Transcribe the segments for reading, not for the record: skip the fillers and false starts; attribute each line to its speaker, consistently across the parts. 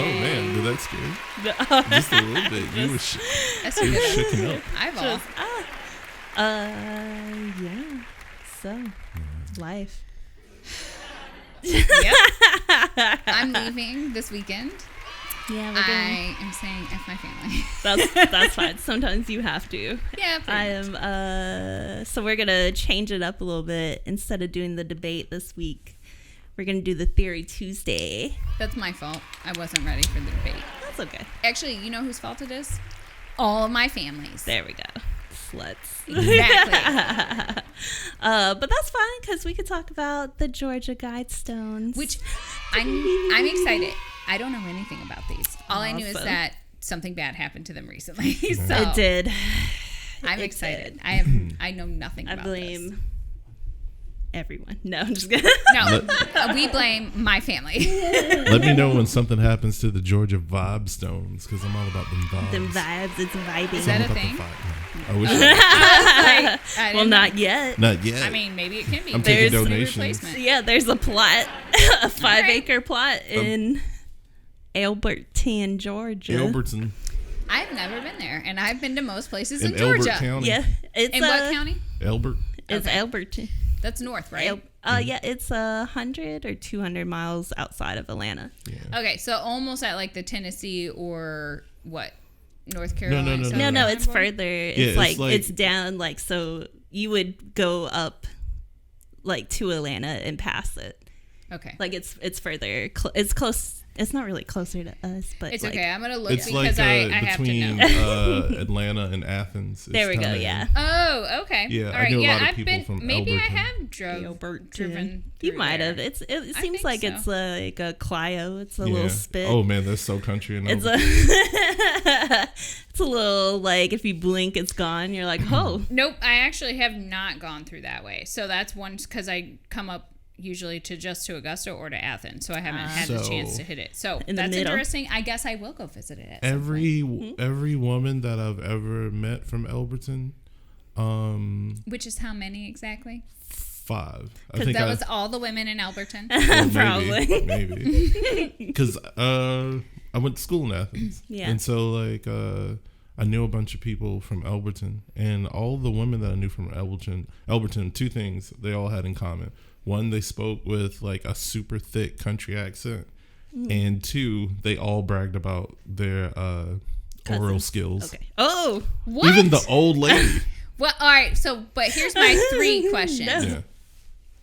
Speaker 1: man, did that scare you? Just a little bit. You were shaking up.
Speaker 2: Eyeball.
Speaker 3: Yeah. So, life.
Speaker 2: Yep. I'm leaving this weekend.
Speaker 3: Yeah,
Speaker 2: I am saying F my family.
Speaker 3: That's fine. Sometimes you have to.
Speaker 2: Yeah, pretty much.
Speaker 3: So we're gonna change it up a little bit. Instead of doing the debate this week, we're gonna do the Theory Tuesday.
Speaker 2: That's my fault. I wasn't ready for the debate.
Speaker 3: That's okay.
Speaker 2: Actually, you know whose fault it is? All of my families.
Speaker 3: There we go. Sluts.
Speaker 2: Exactly.
Speaker 3: But that's fine because we could talk about the Georgia Guidestones.
Speaker 2: Which I'm excited. I don't know anything about these. All I knew is that something bad happened to them recently. So
Speaker 3: it did.
Speaker 2: I'm excited. I know nothing about this.
Speaker 3: I blame everyone. No, I'm just kidding.
Speaker 2: No, we blame my family.
Speaker 1: Let me know when something happens to the Georgia Vibestones, because I'm all about them vibes.
Speaker 3: Them vibes, it's vibing.
Speaker 2: Is that a thing?
Speaker 1: I wish it
Speaker 2: I
Speaker 3: well, not yet.
Speaker 1: Not yet.
Speaker 2: I mean, maybe it can be.
Speaker 1: I'm taking
Speaker 2: There's
Speaker 1: donations.
Speaker 2: replacement.
Speaker 3: Yeah, there's a plot, a 5-acre plot in Alberton, Georgia.
Speaker 1: Alberton.
Speaker 2: I've never been there, and I've been to most places in
Speaker 1: Elbert
Speaker 2: Georgia.
Speaker 1: County.
Speaker 3: Yeah, it's
Speaker 2: In what county?
Speaker 1: Albert.
Speaker 3: It's
Speaker 2: Okay.
Speaker 3: Alberton.
Speaker 2: That's north, right?
Speaker 3: Yeah, it's 100 or 200 miles outside of Atlanta.
Speaker 1: Yeah.
Speaker 2: Okay, so almost at like the Tennessee or what? North Carolina?
Speaker 1: no.
Speaker 2: South
Speaker 3: No,
Speaker 2: Carolina
Speaker 3: it's
Speaker 2: border?
Speaker 3: further.
Speaker 1: Yeah,
Speaker 3: It's like
Speaker 1: like-
Speaker 3: it's down like so you would go up like to Atlanta and pass it.
Speaker 2: Okay.
Speaker 3: Like it's further. It's close. It's not really closer to us, but
Speaker 2: It's
Speaker 3: like,
Speaker 2: okay. I'm going to look
Speaker 1: It's
Speaker 2: because
Speaker 1: like
Speaker 2: I have to
Speaker 1: between
Speaker 2: know.
Speaker 1: Atlanta and Athens. It's
Speaker 3: There we go.
Speaker 1: kinda-
Speaker 3: Yeah.
Speaker 2: Oh, okay.
Speaker 1: Yeah,
Speaker 2: All
Speaker 1: I
Speaker 2: right.
Speaker 1: know a
Speaker 2: Yeah,
Speaker 1: lot of
Speaker 2: I've
Speaker 1: people
Speaker 2: been.
Speaker 1: from
Speaker 2: Maybe I
Speaker 1: Alberton.
Speaker 2: have
Speaker 3: Alberton.
Speaker 2: driven.
Speaker 3: You
Speaker 2: through
Speaker 3: might
Speaker 2: there.
Speaker 3: have. It
Speaker 2: I
Speaker 3: seems
Speaker 2: think
Speaker 3: like
Speaker 2: so.
Speaker 3: it's like a Clio. It's a
Speaker 1: Yeah.
Speaker 3: little spit.
Speaker 1: Oh man, that's so country and
Speaker 3: It's it's a little like if you blink, it's gone. You're like, oh,
Speaker 2: Nope. I actually have not gone through that way. So that's one because I come up usually to Augusta or to Athens, so I haven't had the
Speaker 1: So-
Speaker 2: chance to hit it. So
Speaker 3: In the
Speaker 2: that's
Speaker 3: middle.
Speaker 2: interesting. I guess I will go visit it. At some point.
Speaker 1: every woman that I've ever met from Alberton,
Speaker 2: Which is how many exactly?
Speaker 1: 5. I
Speaker 2: 'Cause
Speaker 1: think
Speaker 2: that was all the women in Alberton.
Speaker 1: well,
Speaker 3: Probably.
Speaker 1: maybe because I went to school in Athens,
Speaker 3: Yeah.
Speaker 1: and so like I knew a bunch of people from Alberton, and all the women that I knew from Alberton, 2 things they all had in common. 1, they spoke with like a super thick country accent, and 2, they all bragged about their oral skills.
Speaker 3: okay. Oh,
Speaker 2: What?
Speaker 1: Even the old lady.
Speaker 2: Well, all right. So, but here's my 3 questions.
Speaker 1: Yeah.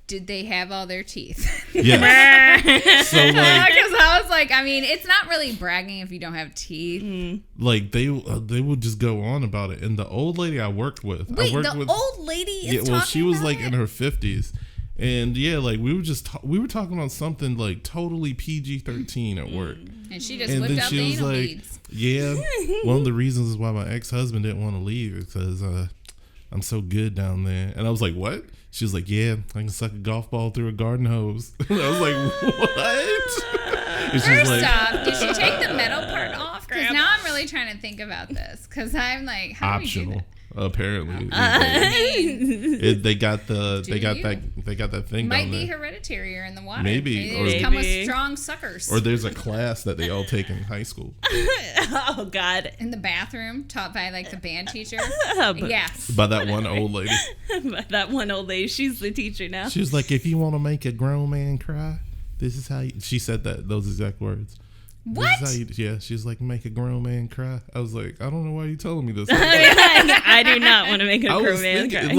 Speaker 2: Did they have all their teeth?
Speaker 1: Yeah. So like,
Speaker 2: Because I was like, I mean, it's not really bragging if you don't have teeth.
Speaker 1: like they would just go on about it. And the old lady I worked with,
Speaker 2: Wait,
Speaker 1: I worked
Speaker 2: the
Speaker 1: with,
Speaker 2: old lady is
Speaker 1: yeah,
Speaker 2: talking
Speaker 1: well, she was
Speaker 2: about
Speaker 1: like
Speaker 2: it?
Speaker 1: in her 50s, and yeah, like we were talking about something like totally PG-13 at work.
Speaker 2: And she just
Speaker 1: And
Speaker 2: whipped
Speaker 1: then
Speaker 2: out
Speaker 1: she
Speaker 2: the
Speaker 1: was
Speaker 2: anal
Speaker 1: like,
Speaker 2: beads.
Speaker 1: yeah, one of the reasons why my ex-husband didn't want to leave is because I'm so good down there. And I was like, what? She was like, yeah, I can suck a golf ball through a garden hose. And I was like, what? And she was
Speaker 2: First
Speaker 1: like,
Speaker 2: off, did she take the metal part off? Because now I'm really trying to think about this. Because I'm like, how do we do
Speaker 1: optional.
Speaker 2: that?
Speaker 1: Apparently, they got that thing
Speaker 2: Might
Speaker 1: down
Speaker 2: be
Speaker 1: there.
Speaker 2: hereditary or in the water.
Speaker 1: Maybe,
Speaker 2: They
Speaker 1: or-
Speaker 2: just come with
Speaker 3: Maybe.
Speaker 2: strong suckers.
Speaker 1: Or there's a class that they all take in high school.
Speaker 3: oh God.
Speaker 2: in the bathroom, taught by like the band teacher.
Speaker 3: But
Speaker 2: Yes.
Speaker 1: By that one old lady.
Speaker 3: that one old lady, she's the teacher now.
Speaker 1: She was like, if you want to make a grown man cry, this is how you... She said those exact words.
Speaker 2: What?
Speaker 1: This is how you, yeah, she's like, make a grown man cry. I was like, I don't know why you telling me this.
Speaker 3: I do not want to make a
Speaker 1: I
Speaker 3: grown
Speaker 1: was
Speaker 3: man
Speaker 1: thinking,
Speaker 3: cry.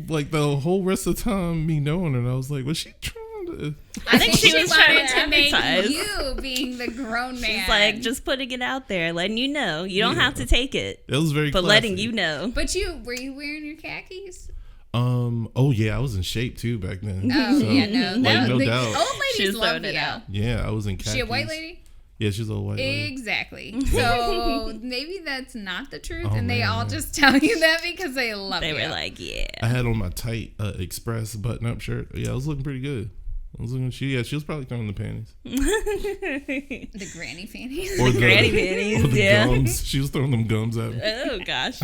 Speaker 1: like the whole rest of the time me knowing her, I was like, was she trying to...
Speaker 2: I think she
Speaker 3: was
Speaker 2: was trying
Speaker 3: trying
Speaker 2: to make
Speaker 3: advertise.
Speaker 2: you being the grown man.
Speaker 3: She's like just putting it out there, letting you know. You don't have to take it,
Speaker 1: It was very
Speaker 3: but
Speaker 1: classy.
Speaker 3: letting you know.
Speaker 2: But were you wearing your khakis?
Speaker 1: Oh yeah, I was in shape too back then.
Speaker 2: Oh
Speaker 1: So,
Speaker 2: yeah, no,
Speaker 1: like, no
Speaker 2: the
Speaker 1: doubt.
Speaker 2: old
Speaker 3: She
Speaker 2: ladies
Speaker 3: was
Speaker 2: love
Speaker 3: throwing it
Speaker 2: you.
Speaker 3: out.
Speaker 1: Yeah, I was in khakis.
Speaker 2: She a white lady?
Speaker 1: Yeah, she's a white lady.
Speaker 2: Exactly. So maybe that's not the truth,
Speaker 1: Oh,
Speaker 2: and they
Speaker 1: man.
Speaker 2: all just tell you that because they love
Speaker 3: They
Speaker 2: you.
Speaker 3: were like, yeah.
Speaker 1: I had on my tight Express button-up shirt. Yeah, I was looking pretty good. I was looking. She was probably throwing the panties.
Speaker 2: the granny panties.
Speaker 1: Or the
Speaker 3: Granny panties,
Speaker 1: or the
Speaker 3: yeah.
Speaker 1: gums. She was throwing them gums at me.
Speaker 3: Oh gosh.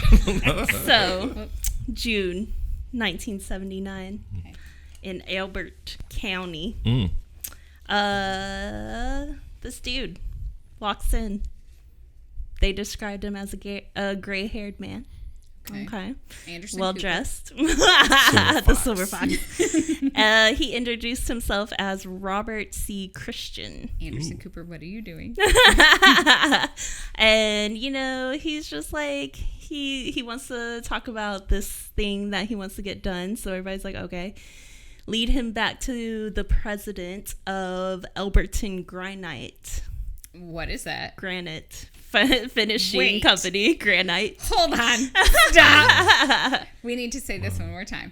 Speaker 3: So, June 1979
Speaker 2: Okay.
Speaker 3: in Elbert County.
Speaker 1: Mm.
Speaker 3: This dude walks in. They described him as a gray-haired man. Okay.
Speaker 2: Anderson
Speaker 3: well
Speaker 2: Cooper.
Speaker 3: dressed.
Speaker 1: Silver
Speaker 3: The
Speaker 1: Fox.
Speaker 3: Silver Fox. He introduced himself as Robert C. Christian.
Speaker 2: Anderson Cooper, what are you doing?
Speaker 3: And, you know, he's just like, he wants to talk about this thing that he wants to get done. So everybody's like, okay. Lead him back to the president of Elberton Granite.
Speaker 2: What is that?
Speaker 3: Granite finishing
Speaker 2: Wait.
Speaker 3: company. Granite.
Speaker 2: Hold on. Stop. We need to say this one more time.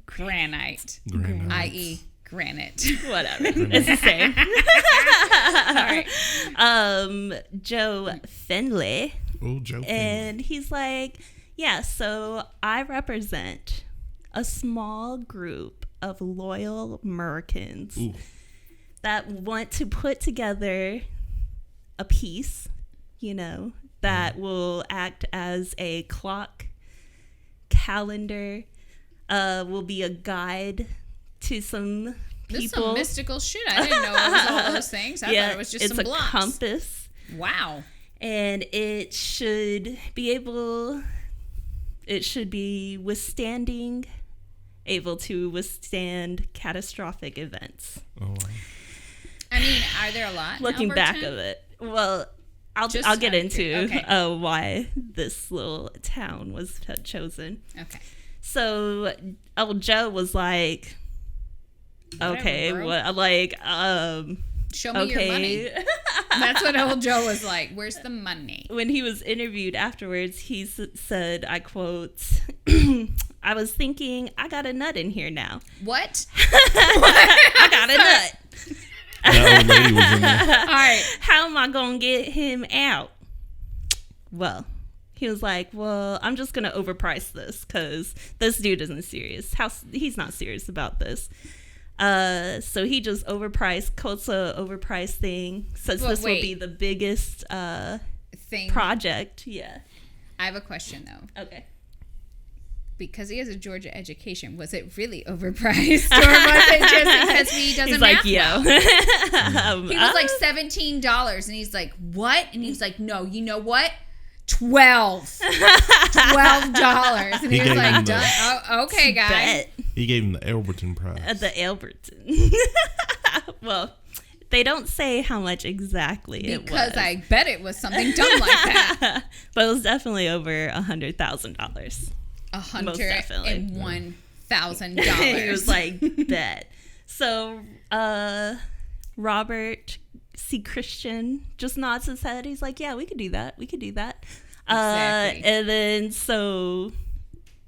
Speaker 2: Granite.
Speaker 1: Granite.
Speaker 2: I.e. granite.
Speaker 3: Whatever. It's the same.
Speaker 2: All right.
Speaker 3: Joe Finley.
Speaker 1: Oh, Joe.
Speaker 3: And he's like, yeah, so I represent a small group of loyal Americans
Speaker 1: Ooh.
Speaker 3: that want to put together a piece, you know, that will act as a clock, calendar, will be a guide to some
Speaker 2: This is
Speaker 3: people.
Speaker 2: some mystical shit. I didn't know it was all those things. I thought it was just
Speaker 3: it's
Speaker 2: some
Speaker 3: a
Speaker 2: blocks.
Speaker 3: compass.
Speaker 2: Wow.
Speaker 3: And it should be able to withstand catastrophic events.
Speaker 1: Oh, wow.
Speaker 2: I mean, are there a lot? in
Speaker 3: Looking back
Speaker 2: Alberton?
Speaker 3: of it, well, I'll
Speaker 2: Just
Speaker 3: get
Speaker 2: out of
Speaker 3: into
Speaker 2: okay.
Speaker 3: why this little town was chosen.
Speaker 2: Okay.
Speaker 3: So, old Joe was like,
Speaker 2: Whatever,
Speaker 3: okay,
Speaker 2: bro.
Speaker 3: what, like,
Speaker 2: Show me your money.
Speaker 3: okay.
Speaker 2: That's what old Joe was like. Where's the money?
Speaker 3: When he was interviewed afterwards, he said, I quote, I was thinking, I got a nut in here now.
Speaker 2: What?
Speaker 3: I got a nut.
Speaker 1: That old lady was in there.
Speaker 2: All right.
Speaker 3: How am I going to get him out? Well, he was like, well, I'm just going to overprice this because this dude isn't serious. He's not serious about this. So he just quotes a overpriced thing, says
Speaker 2: Well,
Speaker 3: this will
Speaker 2: wait.
Speaker 3: be the biggest
Speaker 2: Thing.
Speaker 3: project. Yeah.
Speaker 2: I have a question though.
Speaker 3: Okay.
Speaker 2: Because he has a Georgia education, was it really overpriced, or was it just because he doesn't
Speaker 3: He's like,
Speaker 2: math
Speaker 3: yo.
Speaker 2: well? He was like $17, and he's like, what? And he's like, no, you know what? $12, and
Speaker 1: He
Speaker 2: he was
Speaker 1: gave
Speaker 2: like,
Speaker 1: him the-
Speaker 2: done. Oh, okay, guy.
Speaker 3: Bet.
Speaker 1: He gave him the Elberton prize.
Speaker 3: At the Alberton. Well, they don't say how much exactly it was.
Speaker 2: Because I bet it was something dumb like that.
Speaker 3: But it was definitely over $100,000.
Speaker 2: $101,000.
Speaker 3: He was like, bet. So, Robert C. Christian just nods his head. He's like, yeah, we could do that. We could do that.
Speaker 2: Exactly.
Speaker 3: And then, so,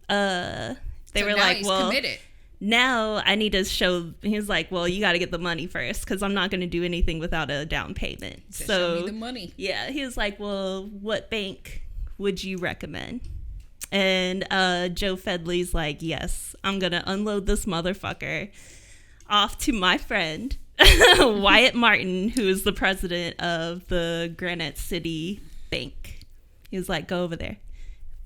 Speaker 3: they
Speaker 2: So
Speaker 3: were
Speaker 2: now
Speaker 3: like,
Speaker 2: he's
Speaker 3: well,
Speaker 2: committed.
Speaker 3: now I need to show. He was like, well, you got to get the money first because I'm not going to do anything without a down payment.
Speaker 2: So
Speaker 3: So,
Speaker 2: show me the money.
Speaker 3: yeah, he was like, well, what bank would you recommend? And Joe Fedley's like, yes, I'm going to unload this motherfucker off to my friend, Wyatt Martin, who is the president of the Granite City Bank. He was like, go over there.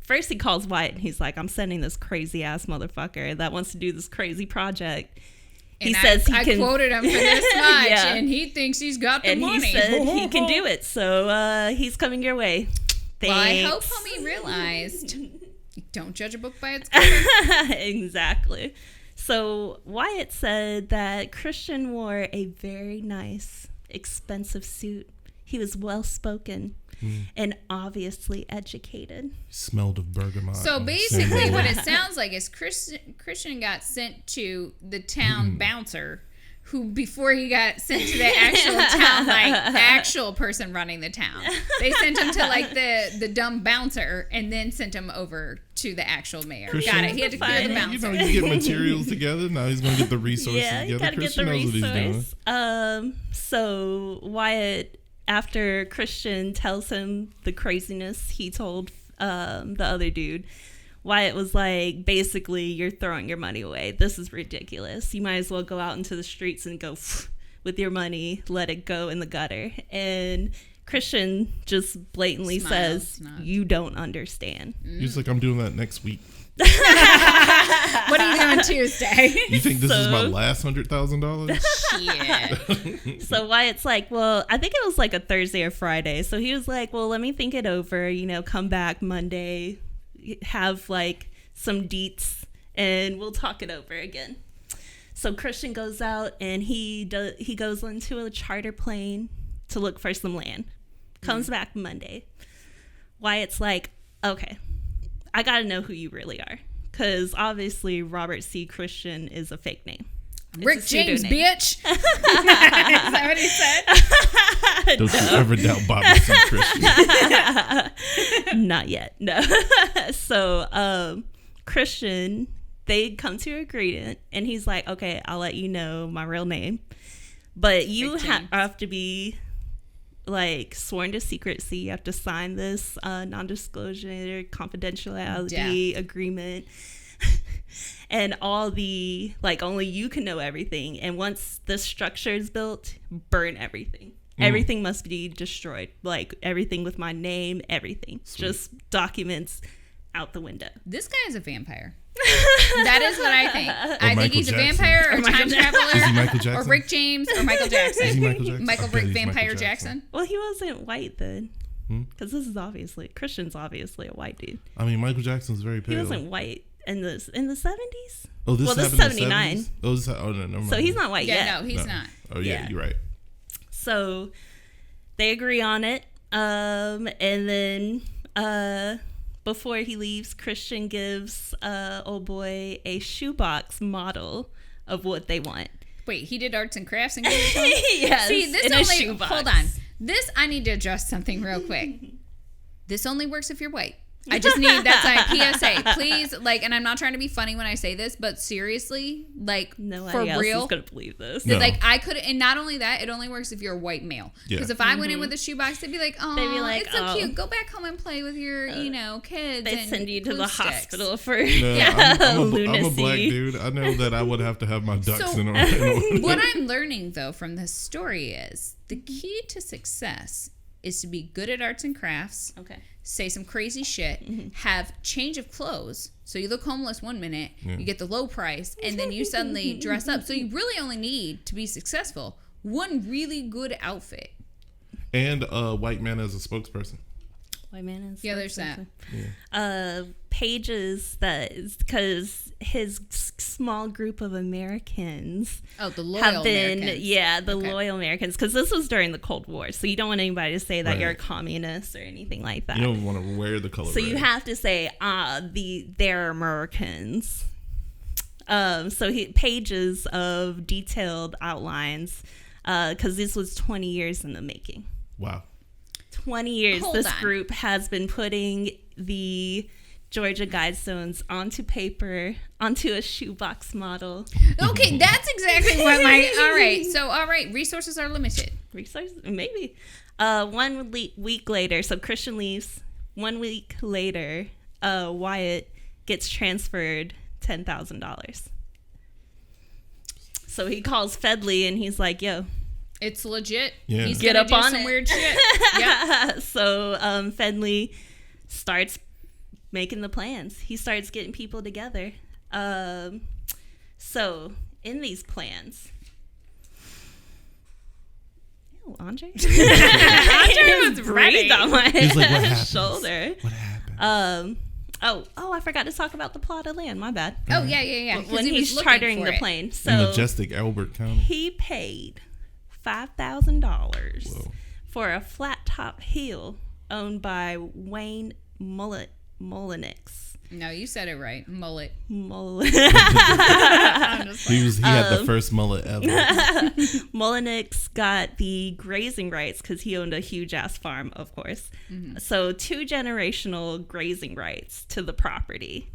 Speaker 3: First he calls Wyatt and he's like, I'm sending this crazy ass motherfucker that wants to do this crazy project.
Speaker 2: And
Speaker 3: He says he
Speaker 2: I
Speaker 3: can
Speaker 2: quoted him for this much,
Speaker 3: Yeah.
Speaker 2: and he thinks he's got the
Speaker 3: and
Speaker 2: money.
Speaker 3: he said he can do it. So he's coming your way.
Speaker 2: Well, I hope
Speaker 3: Thanks.
Speaker 2: homie realized. Don't judge a book by its cover.
Speaker 3: Exactly. So Wyatt said that Christian wore a very nice, expensive suit. He was well spoken and obviously educated.
Speaker 1: Smelled of bergamot.
Speaker 2: So
Speaker 1: and
Speaker 2: basically,
Speaker 1: sandalwood.
Speaker 2: what it sounds like is Christian got sent to the town bouncer, who before he got sent to the actual town, like the actual person running the town, they sent him to like the dumb bouncer, and then sent him over to the actual mayor.
Speaker 1: Christian,
Speaker 2: Got it. He had to clear the
Speaker 3: Fine.
Speaker 1: You
Speaker 2: bouncer.
Speaker 1: know, you get materials together. Now he's going to get the resources
Speaker 3: Yeah, you
Speaker 1: together.
Speaker 3: gotta get the
Speaker 1: Christian knows what he's doing.
Speaker 3: resource. So Wyatt, after Christian tells him the craziness he told the other dude, Wyatt was like, basically, you're throwing your money away. This is ridiculous. You might as well go out into the streets and go with your money, let it go in the gutter. And Christian just blatantly
Speaker 2: Smiles,
Speaker 3: says,
Speaker 2: nods.
Speaker 3: you don't understand.
Speaker 1: He's like, I'm doing that next week.
Speaker 2: What are you doing Tuesday?
Speaker 1: You think this is my last $100,000?
Speaker 2: Shit.
Speaker 3: So Wyatt's like, well, I think it was like a Thursday or Friday. So he was like, well, let me think it over, come back Monday, have like some deets, and we'll talk it over again. So Christian goes out and he goes into a charter plane to look for some land. Comes back Monday. Wyatt's like, okay, I got to know who you really are. Because obviously Robert C. Christian is a fake name. It's
Speaker 2: Rick James, bitch. Is that what he said?
Speaker 1: Don't you ever doubt Bobby C. Christian.
Speaker 3: Not yet. No. So Christian, they come to an agreement. And he's like, okay, I'll let you know my real name. But you have to be like sworn to secrecy. You have to sign this non-disclosure confidentiality agreement. And all the only you can know everything. And once the structure is built, burn everything. Everything must be destroyed. Like everything with my name, everything. Sweet. Just documents out the window.
Speaker 2: This guy is a vampire. That is what I think. I think he's
Speaker 1: Jackson.
Speaker 2: A vampire or time traveler.
Speaker 1: Is he Michael Jackson?
Speaker 2: Or Rick James or Michael Jackson.
Speaker 1: Is he Michael Jackson?
Speaker 2: Michael
Speaker 1: Okay,
Speaker 2: Rick
Speaker 1: he's
Speaker 2: Vampire
Speaker 1: Michael
Speaker 2: Jackson.
Speaker 3: Well, he wasn't white then. Because this is obviously, Christian's obviously a white dude.
Speaker 1: I mean, Michael Jackson's very pale.
Speaker 3: He wasn't white in the 70s?
Speaker 1: Oh, this
Speaker 3: is
Speaker 1: happened
Speaker 3: 79.
Speaker 1: In the 70s? Oh, no, never mind.
Speaker 3: So he's not white yet.
Speaker 2: Yeah, no, he's not.
Speaker 1: Oh, yeah, you're right.
Speaker 3: So they agree on it. And then before he leaves, Christian gives old boy a shoebox model of what they want.
Speaker 2: Wait, he did arts and crafts and gave it to him?
Speaker 3: Yes,
Speaker 2: See, this
Speaker 3: in a
Speaker 2: only
Speaker 3: shoebox.
Speaker 2: hold on. This I need to adjust something real quick. This only works if you're white. I just need that's a PSA. Please, and I'm not trying to be funny when I say this, but seriously,
Speaker 3: Nobody
Speaker 2: for real,
Speaker 3: else is gonna believe this.
Speaker 1: No.
Speaker 2: I could, and not only that, it only works if you're a white male. Because if I went in with a shoebox, they'd be like, "Oh, it's so cute. Go back home and play with your, kids."
Speaker 3: They
Speaker 2: and
Speaker 3: send you to
Speaker 2: glue
Speaker 3: the
Speaker 2: sticks.
Speaker 3: hospital for
Speaker 1: I'm a
Speaker 3: lunacy.
Speaker 1: black dude. I know that I would have to have my ducks
Speaker 2: So,
Speaker 1: in order.
Speaker 2: What I'm learning though from this story is the key to success is to be good at arts and crafts.
Speaker 3: Okay.
Speaker 2: Say some crazy shit, have change of clothes. So you look homeless one minute, you get the low price, and then you suddenly dress up. So you really only need to be successful one really good outfit.
Speaker 1: And a white man as a spokesperson.
Speaker 3: White man is
Speaker 2: There's that.
Speaker 3: Pages that is because his small group of Americans
Speaker 2: The loyal
Speaker 3: have been
Speaker 2: Americans.
Speaker 3: loyal Americans, because this was during the Cold War, so you don't want anybody to say that you're a communist or anything like that.
Speaker 1: You don't want to wear the color
Speaker 3: so
Speaker 1: red.
Speaker 3: you have to say they're Americans. Pages of detailed outlines, because this was 20 years in the making.
Speaker 1: Wow.
Speaker 3: 20 years.
Speaker 2: Hold
Speaker 3: This
Speaker 2: on.
Speaker 3: group has been putting the Georgia Guidestones onto paper, onto a shoebox model.
Speaker 2: Okay, that's exactly what all right, resources are limited.
Speaker 3: Resources? Maybe. 1 week later, so Christian leaves. 1 week later, Wyatt gets transferred $10,000. So he calls Fedley and he's like, yo,
Speaker 2: It's legit.
Speaker 1: Yeah.
Speaker 2: He's
Speaker 3: Get
Speaker 2: gonna
Speaker 3: up
Speaker 2: do
Speaker 3: on
Speaker 2: some
Speaker 3: it.
Speaker 2: weird shit. Yeah.
Speaker 3: So Fedley starts making the plans. He starts getting people together. So in these plans, Andre?
Speaker 2: Andre was ready.
Speaker 3: on my
Speaker 1: He's like, what happened?
Speaker 3: shoulder.
Speaker 1: What happened?
Speaker 3: I forgot to talk about the plot of land. My bad.
Speaker 2: Oh yeah. 'Cause
Speaker 3: When
Speaker 2: he was
Speaker 3: he's
Speaker 2: looking
Speaker 3: chartering
Speaker 2: for
Speaker 3: the
Speaker 2: it.
Speaker 3: plane,
Speaker 1: In
Speaker 3: so
Speaker 1: majestic Albert County.
Speaker 3: he paid $5,000
Speaker 1: Whoa.
Speaker 3: for a flat top hill owned by Wayne Mullenix.
Speaker 2: No, you said it right. Mullet.
Speaker 1: He had the first mullet ever.
Speaker 3: Mullenix got the grazing rights because he owned a huge ass farm, of course.
Speaker 2: Mm-hmm.
Speaker 3: So 2 generational grazing rights to the property.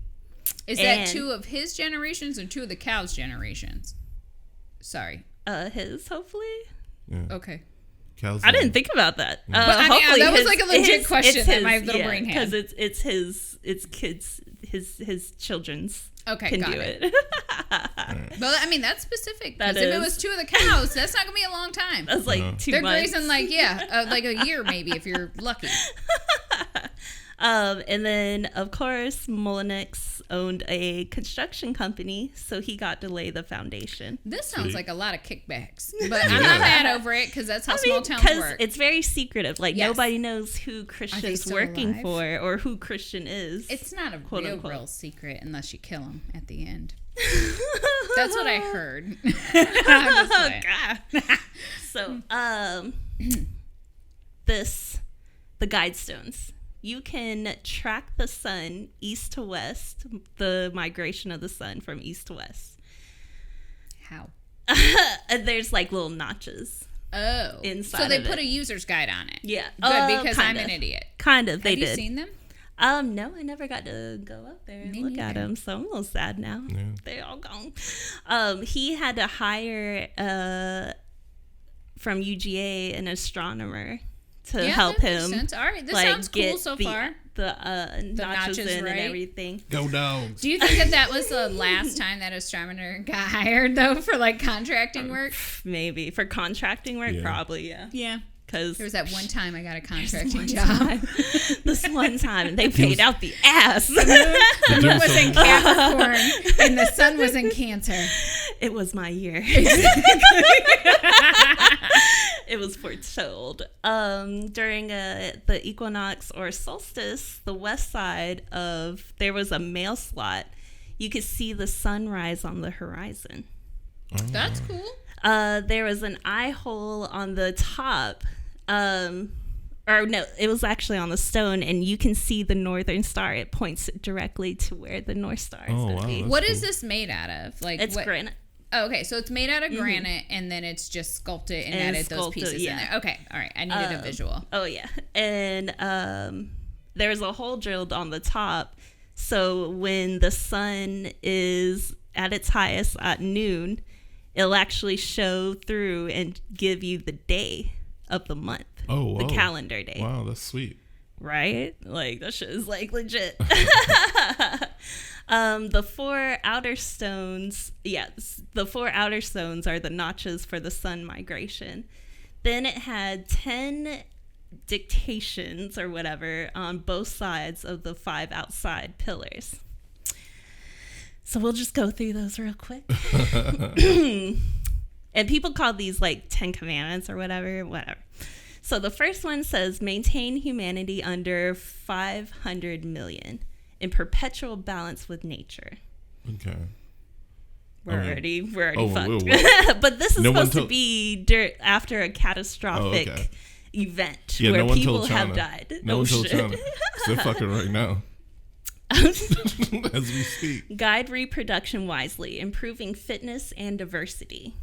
Speaker 2: Is that 2 of his generations or 2 of the cow's generations? Sorry.
Speaker 3: His, hopefully.
Speaker 1: Yeah.
Speaker 2: Okay.
Speaker 1: Cows
Speaker 3: I didn't think about that.
Speaker 2: But I mean,
Speaker 3: hopefully
Speaker 2: that was
Speaker 3: his-
Speaker 2: like a legit
Speaker 3: his-
Speaker 2: question
Speaker 3: it's
Speaker 2: that my little brain had.
Speaker 3: because it's kids, his children's
Speaker 2: Okay,
Speaker 3: can
Speaker 2: got
Speaker 3: do
Speaker 2: it.
Speaker 3: it.
Speaker 2: Well, I mean, that's specific.
Speaker 3: That
Speaker 2: Because if it
Speaker 3: is.
Speaker 2: was 2 of the cows, that's not going to be a long time.
Speaker 3: That's like
Speaker 1: No.
Speaker 3: 2
Speaker 2: They're
Speaker 3: months.
Speaker 2: grazing like a year maybe if you're lucky.
Speaker 3: And then, of course, Mullenix owned a construction company, so he got to lay the foundation.
Speaker 2: This sounds like a lot of kickbacks, but I'm not mad over it because that's how small towns work.
Speaker 3: It's very secretive. Like, nobody knows who
Speaker 2: Are
Speaker 3: Christian's
Speaker 2: they
Speaker 3: working
Speaker 2: alive?
Speaker 3: for or who Christian is.
Speaker 2: It's not a
Speaker 3: quote unquote.
Speaker 2: real secret unless you kill him at the end. That's what I heard.
Speaker 3: Oh, God. So, the Guidestones. You can track the sun east to west, the migration of the sun from east to west.
Speaker 2: How?
Speaker 3: There's like little notches.
Speaker 2: Oh.
Speaker 3: Inside
Speaker 2: So they
Speaker 3: of
Speaker 2: put
Speaker 3: it.
Speaker 2: a user's guide on it.
Speaker 3: Yeah.
Speaker 2: Good, because I'm
Speaker 3: Kind
Speaker 2: an
Speaker 3: of.
Speaker 2: idiot.
Speaker 3: Kind of, they
Speaker 2: Have
Speaker 3: did.
Speaker 2: you seen them?
Speaker 3: No, I never got to go up there and
Speaker 2: Me
Speaker 3: look at
Speaker 2: neither.
Speaker 3: them, so I'm a little sad now.
Speaker 1: Yeah.
Speaker 3: They're all gone. He had to hire from UGA an astronomer to help
Speaker 2: that makes
Speaker 3: him.
Speaker 2: sense. All right, this
Speaker 3: like,
Speaker 2: sounds cool
Speaker 3: get
Speaker 2: so
Speaker 3: the,
Speaker 2: far.
Speaker 3: The notches in
Speaker 2: right?
Speaker 3: and everything.
Speaker 1: Go dogs.
Speaker 2: Do you think that was the last time that astronomer got hired, though, for like contracting work?
Speaker 3: Maybe for contracting work,
Speaker 1: Yeah.
Speaker 3: probably, yeah.
Speaker 2: Yeah.
Speaker 3: Because
Speaker 2: There was that one time I got a contracting job.
Speaker 3: this one time, and they paid out the ass.
Speaker 2: The moon was in Capricorn and the sun was in Cancer.
Speaker 3: It was my year. It was foretold. During the equinox or solstice, the west side there was a mail slot. You could see the sunrise on the horizon.
Speaker 2: That's cool.
Speaker 3: There was an eye hole on the top. Or no, it was actually on the stone, and you can see the northern star. It points directly to where the North Star is going to be.
Speaker 1: That's
Speaker 2: What
Speaker 1: cool.
Speaker 2: is this made out of? Like
Speaker 3: It's
Speaker 2: what?
Speaker 3: granite.
Speaker 2: Oh, okay, so it's made out of granite, and then it's just sculpted and
Speaker 3: And
Speaker 2: added those
Speaker 3: sculpted,
Speaker 2: pieces in
Speaker 3: yeah.
Speaker 2: there. Okay, all right. I needed a visual.
Speaker 3: Oh, yeah. And there's a hole drilled on the top. So when the sun is at its highest at noon, it'll actually show through and give you the day of the month.
Speaker 1: Oh, wow.
Speaker 3: The calendar day.
Speaker 1: Wow, that's sweet.
Speaker 3: Right? Like, that shit is, like, legit. The four outer stones, the four outer stones are the notches for the sun migration. Then it had 10 dictations or whatever on both sides of the 5 outside pillars. So we'll just go through those real quick. And people call these like 10 commandments or whatever. So the first one says, maintain humanity under 500 million in perpetual balance with nature.
Speaker 1: Okay.
Speaker 3: We're already fucked.
Speaker 1: we're-
Speaker 3: But this is
Speaker 1: No one
Speaker 3: supposed to
Speaker 1: told-
Speaker 3: be after a catastrophic
Speaker 1: okay.
Speaker 3: event
Speaker 1: Yeah,
Speaker 3: where
Speaker 1: no one
Speaker 3: people
Speaker 1: told
Speaker 3: have
Speaker 1: China.
Speaker 3: died.
Speaker 1: No
Speaker 3: Oh,
Speaker 1: one told
Speaker 3: shit.
Speaker 1: China. 'Cause they're fucking right now. As we speak.
Speaker 3: Guide reproduction wisely, improving fitness and diversity.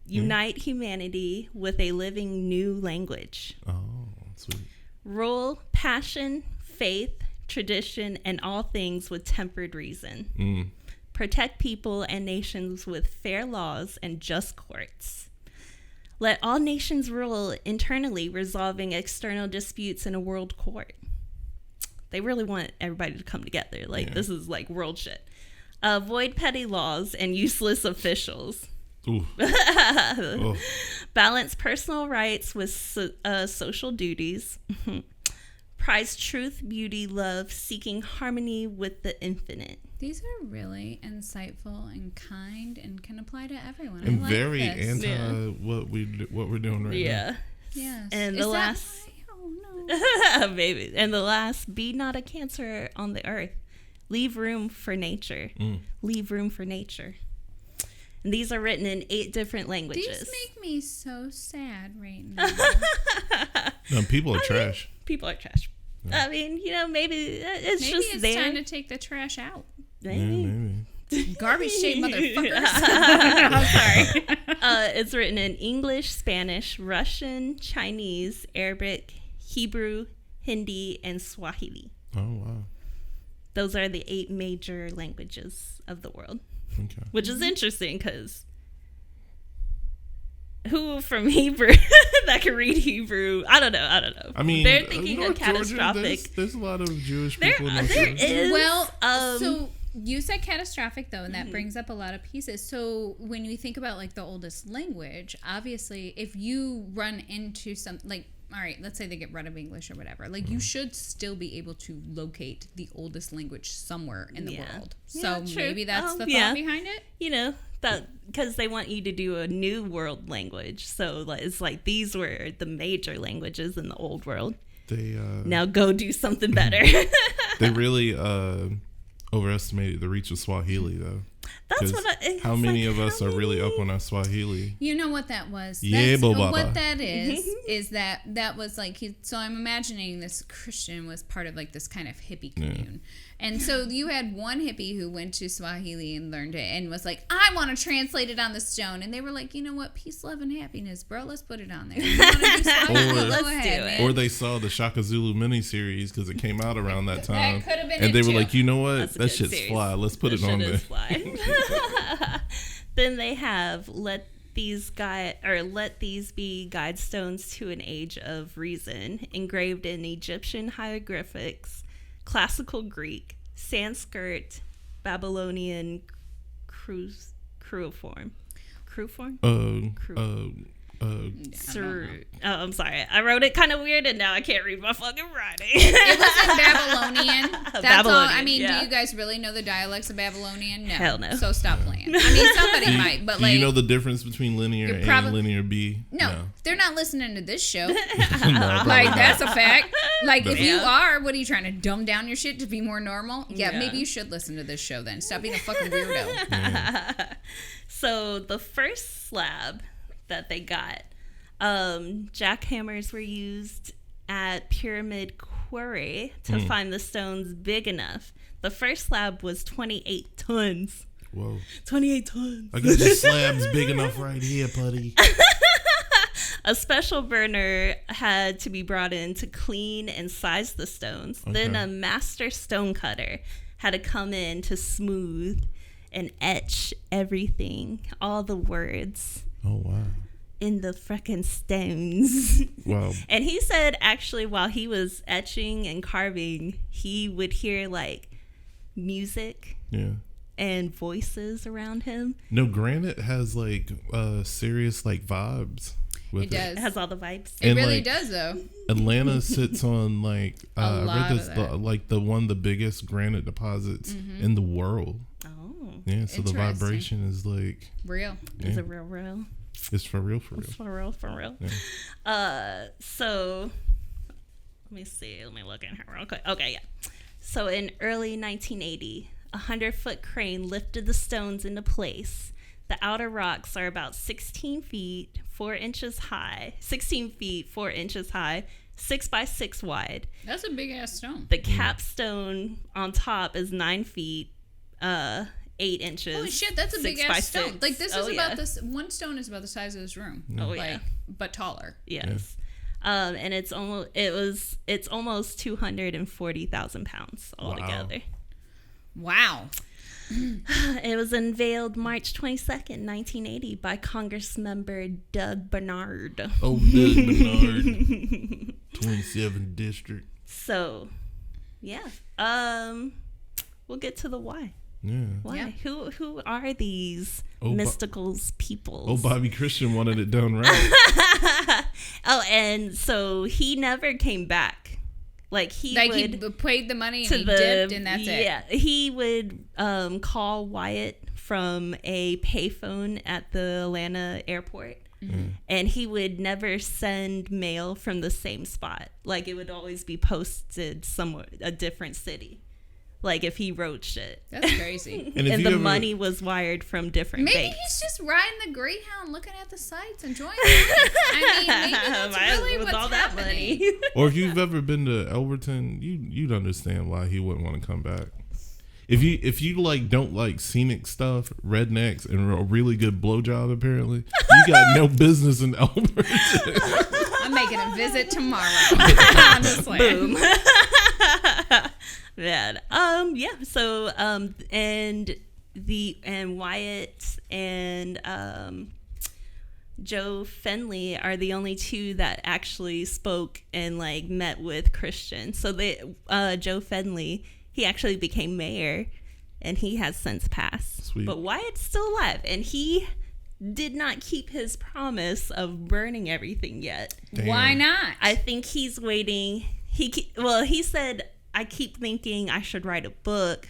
Speaker 3: Unite humanity with a living new language.
Speaker 1: Oh, sweet.
Speaker 3: Rule passion, faith, tradition, and all things with tempered reason. Protect people and nations with fair laws and just courts. Let all nations rule internally, resolving external disputes in a world court. They really want everybody to come together. Like, this is like world shit. Avoid petty laws and useless officials.
Speaker 1: Ooh. Oh.
Speaker 3: Balance personal rights with social duties. Prize truth, beauty, love, seeking harmony with the infinite.
Speaker 2: These are really insightful and kind and can apply to everyone.
Speaker 1: And
Speaker 2: I like
Speaker 1: very
Speaker 2: this.
Speaker 1: anti what we're doing right now.
Speaker 2: Yes.
Speaker 3: And
Speaker 2: Is
Speaker 3: the
Speaker 2: that
Speaker 3: last...
Speaker 2: why? Oh, no.
Speaker 3: Baby. And the last, be not a cancer on the earth. Leave room for nature. Leave room for nature. And these are written in 8 different languages.
Speaker 2: These make me so sad right now.
Speaker 1: No, people are trash.
Speaker 3: People are trash.
Speaker 1: Yeah.
Speaker 3: I mean, you know, maybe it's
Speaker 2: Maybe
Speaker 3: just
Speaker 2: it's
Speaker 3: there.
Speaker 2: time to take the trash out.
Speaker 1: Yeah, maybe.
Speaker 2: Garbage shaped motherfuckers. I'm sorry.
Speaker 3: It's written in English, Spanish, Russian, Chinese, Arabic, Hebrew, Hindi, and Swahili.
Speaker 1: Oh, wow.
Speaker 3: Those are the 8 major languages of the world.
Speaker 1: Okay.
Speaker 3: Which is interesting because who from Hebrew that can read Hebrew? I don't know.
Speaker 1: I mean,
Speaker 3: they're thinking
Speaker 1: North
Speaker 3: of catastrophic.
Speaker 1: Georgia, there's a lot of Jewish
Speaker 3: There
Speaker 1: people in North Georgia.
Speaker 3: is.
Speaker 2: Well,
Speaker 3: um,
Speaker 2: so you said catastrophic though, and that brings up a lot of pieces. So when you think about like the oldest language, obviously, if you run into some like all right, let's say they get rid of English or whatever. Like, you should still be able to locate the oldest language somewhere in the world. So maybe that's the thought behind it.
Speaker 3: You know, that because they want you to do a new world language. So it's like these were the major languages in the old world.
Speaker 1: They
Speaker 3: now go do something better.
Speaker 1: They really overestimated the reach of Swahili, though.
Speaker 3: That's
Speaker 1: how many of us are really up on our Swahili?
Speaker 2: You know what that was?
Speaker 1: Yeah,
Speaker 2: what that is that was like, so I'm imagining this Christian was part of like this kind of hippie commune. And so you had one hippie who went to Swahili and learned it and was like, I want to translate it on the stone. And they were like, you know what? Peace, love, and happiness, bro. Let's put it on there. You want to do Swahili? Go ahead, man.
Speaker 1: Or they saw the Shaka Zulu miniseries because it came out around that time.
Speaker 2: That could have been
Speaker 1: and they were
Speaker 2: too.
Speaker 1: like, you know what? That shit's
Speaker 3: series.
Speaker 1: fly. Let's put it on there.
Speaker 3: Then they have let these be guidestones to an age of reason, engraved in Egyptian hieroglyphics, classical Greek, Sanskrit, Babylonian cruciform. I'm sorry. I wrote it kind of weird, and now I can't read my fucking writing.
Speaker 2: It was in Babylonian. That's
Speaker 3: Babylonian,
Speaker 2: all. I mean,
Speaker 3: yeah.
Speaker 2: do you guys really know the dialects of Babylonian? No.
Speaker 3: Hell no.
Speaker 2: So stop playing. I mean, somebody might, but
Speaker 1: do
Speaker 2: like,
Speaker 1: you know the difference between linear A and linear B?
Speaker 2: No, they're not listening to this show.
Speaker 1: No,
Speaker 2: Like, that's a fact. Like, if you
Speaker 3: Yeah.
Speaker 2: are, what are you trying to dumb down your shit to be more normal? Yeah, maybe you should listen to this show then. Stop being a fucking weirdo.
Speaker 1: Yeah.
Speaker 3: So the first slab that they got, jackhammers were used at Pyramid Quarry to find the stones big enough. The first slab was 28 tons.
Speaker 1: Whoa.
Speaker 3: 28 tons.
Speaker 1: I got the slabs big enough right here, buddy.
Speaker 3: A special burner had to be brought in to clean and size the stones.
Speaker 1: Okay.
Speaker 3: Then a master stone cutter had to come in to smooth and etch everything, all the words.
Speaker 1: Oh, wow.
Speaker 3: In the frickin' stones.
Speaker 1: Wow.
Speaker 3: And he said actually while he was etching and carving, he would hear like music and voices around him.
Speaker 1: No, granite has like serious like vibes with
Speaker 2: It does.
Speaker 3: It has all the vibes.
Speaker 2: It
Speaker 1: And,
Speaker 2: really
Speaker 1: like,
Speaker 2: does, though.
Speaker 1: Atlanta sits on like I
Speaker 2: lot
Speaker 1: read this
Speaker 2: of that.
Speaker 1: like the biggest granite deposits in the world.
Speaker 3: Oh.
Speaker 1: Yeah, so the
Speaker 2: Interesting.
Speaker 1: vibration is like
Speaker 2: Real.
Speaker 3: Is it real?
Speaker 1: it's for real, for real.
Speaker 3: It's for real.
Speaker 1: Yeah.
Speaker 3: So let me see. Let me look in here real quick. Okay, yeah. So in early 1980, a 100-foot crane lifted the stones into place. The outer rocks are about 16 feet 4 inches high, 6 by 6 wide.
Speaker 2: That's a big ass stone.
Speaker 3: The capstone on top is 9 feet, 8 inches.
Speaker 2: Holy shit, that's a
Speaker 3: 6
Speaker 2: big
Speaker 3: by
Speaker 2: ass stone.
Speaker 3: 6.
Speaker 2: Like, this
Speaker 3: Oh,
Speaker 2: is
Speaker 3: yeah.
Speaker 2: about this. One stone is about the size of this room.
Speaker 3: Oh,
Speaker 2: like,
Speaker 3: yeah.
Speaker 2: But taller.
Speaker 3: Yes. And it's almost 240,000 pounds altogether.
Speaker 2: Wow.
Speaker 3: It was unveiled March 22nd, 1980 by Congressmember Doug Bernard.
Speaker 1: Oh, Doug Bernard, 27th district.
Speaker 3: So, yeah. We'll get to the why.
Speaker 1: Yeah.
Speaker 3: Why?
Speaker 2: Yeah.
Speaker 3: Who are these
Speaker 1: Oh,
Speaker 3: mysticals peoples?
Speaker 1: Oh, Bobby Christian wanted it done right.
Speaker 3: Oh, and so he never came back. Like he
Speaker 2: He paid the money and he dipped and that's it.
Speaker 3: Yeah, he would call Wyatt from a payphone at the Atlanta airport. And he would never send mail from the same spot. Like it would always be posted somewhere, a different city. Like if he wrote shit.
Speaker 2: That's crazy.
Speaker 1: And if
Speaker 3: And
Speaker 1: you
Speaker 3: the
Speaker 1: ever-
Speaker 3: money was wired from different
Speaker 2: Maybe
Speaker 3: banks.
Speaker 2: he's just riding the Greyhound, looking at the sights, enjoying it. I mean, maybe that's really
Speaker 3: With
Speaker 2: what's
Speaker 3: all that
Speaker 2: happening.
Speaker 3: money.
Speaker 1: Or if you've ever been to Elberton, you'd understand why he wouldn't want to come back. If you like don't like scenic stuff, rednecks, and a really good blowjob, apparently you got no business in Elberton.
Speaker 2: I'm making a visit tomorrow. Honestly.
Speaker 3: Boom. Yeah. Yeah. So and Wyatt and Joe Fenley are the only two that actually spoke and like met with Christian. So Joe Fenley, he actually became mayor and he has since passed.
Speaker 1: Sweet.
Speaker 3: But Wyatt's still alive and he did not keep his promise of burning everything yet.
Speaker 1: Damn.
Speaker 2: Why not?
Speaker 3: I think he's waiting. He said, I keep thinking I should write a book.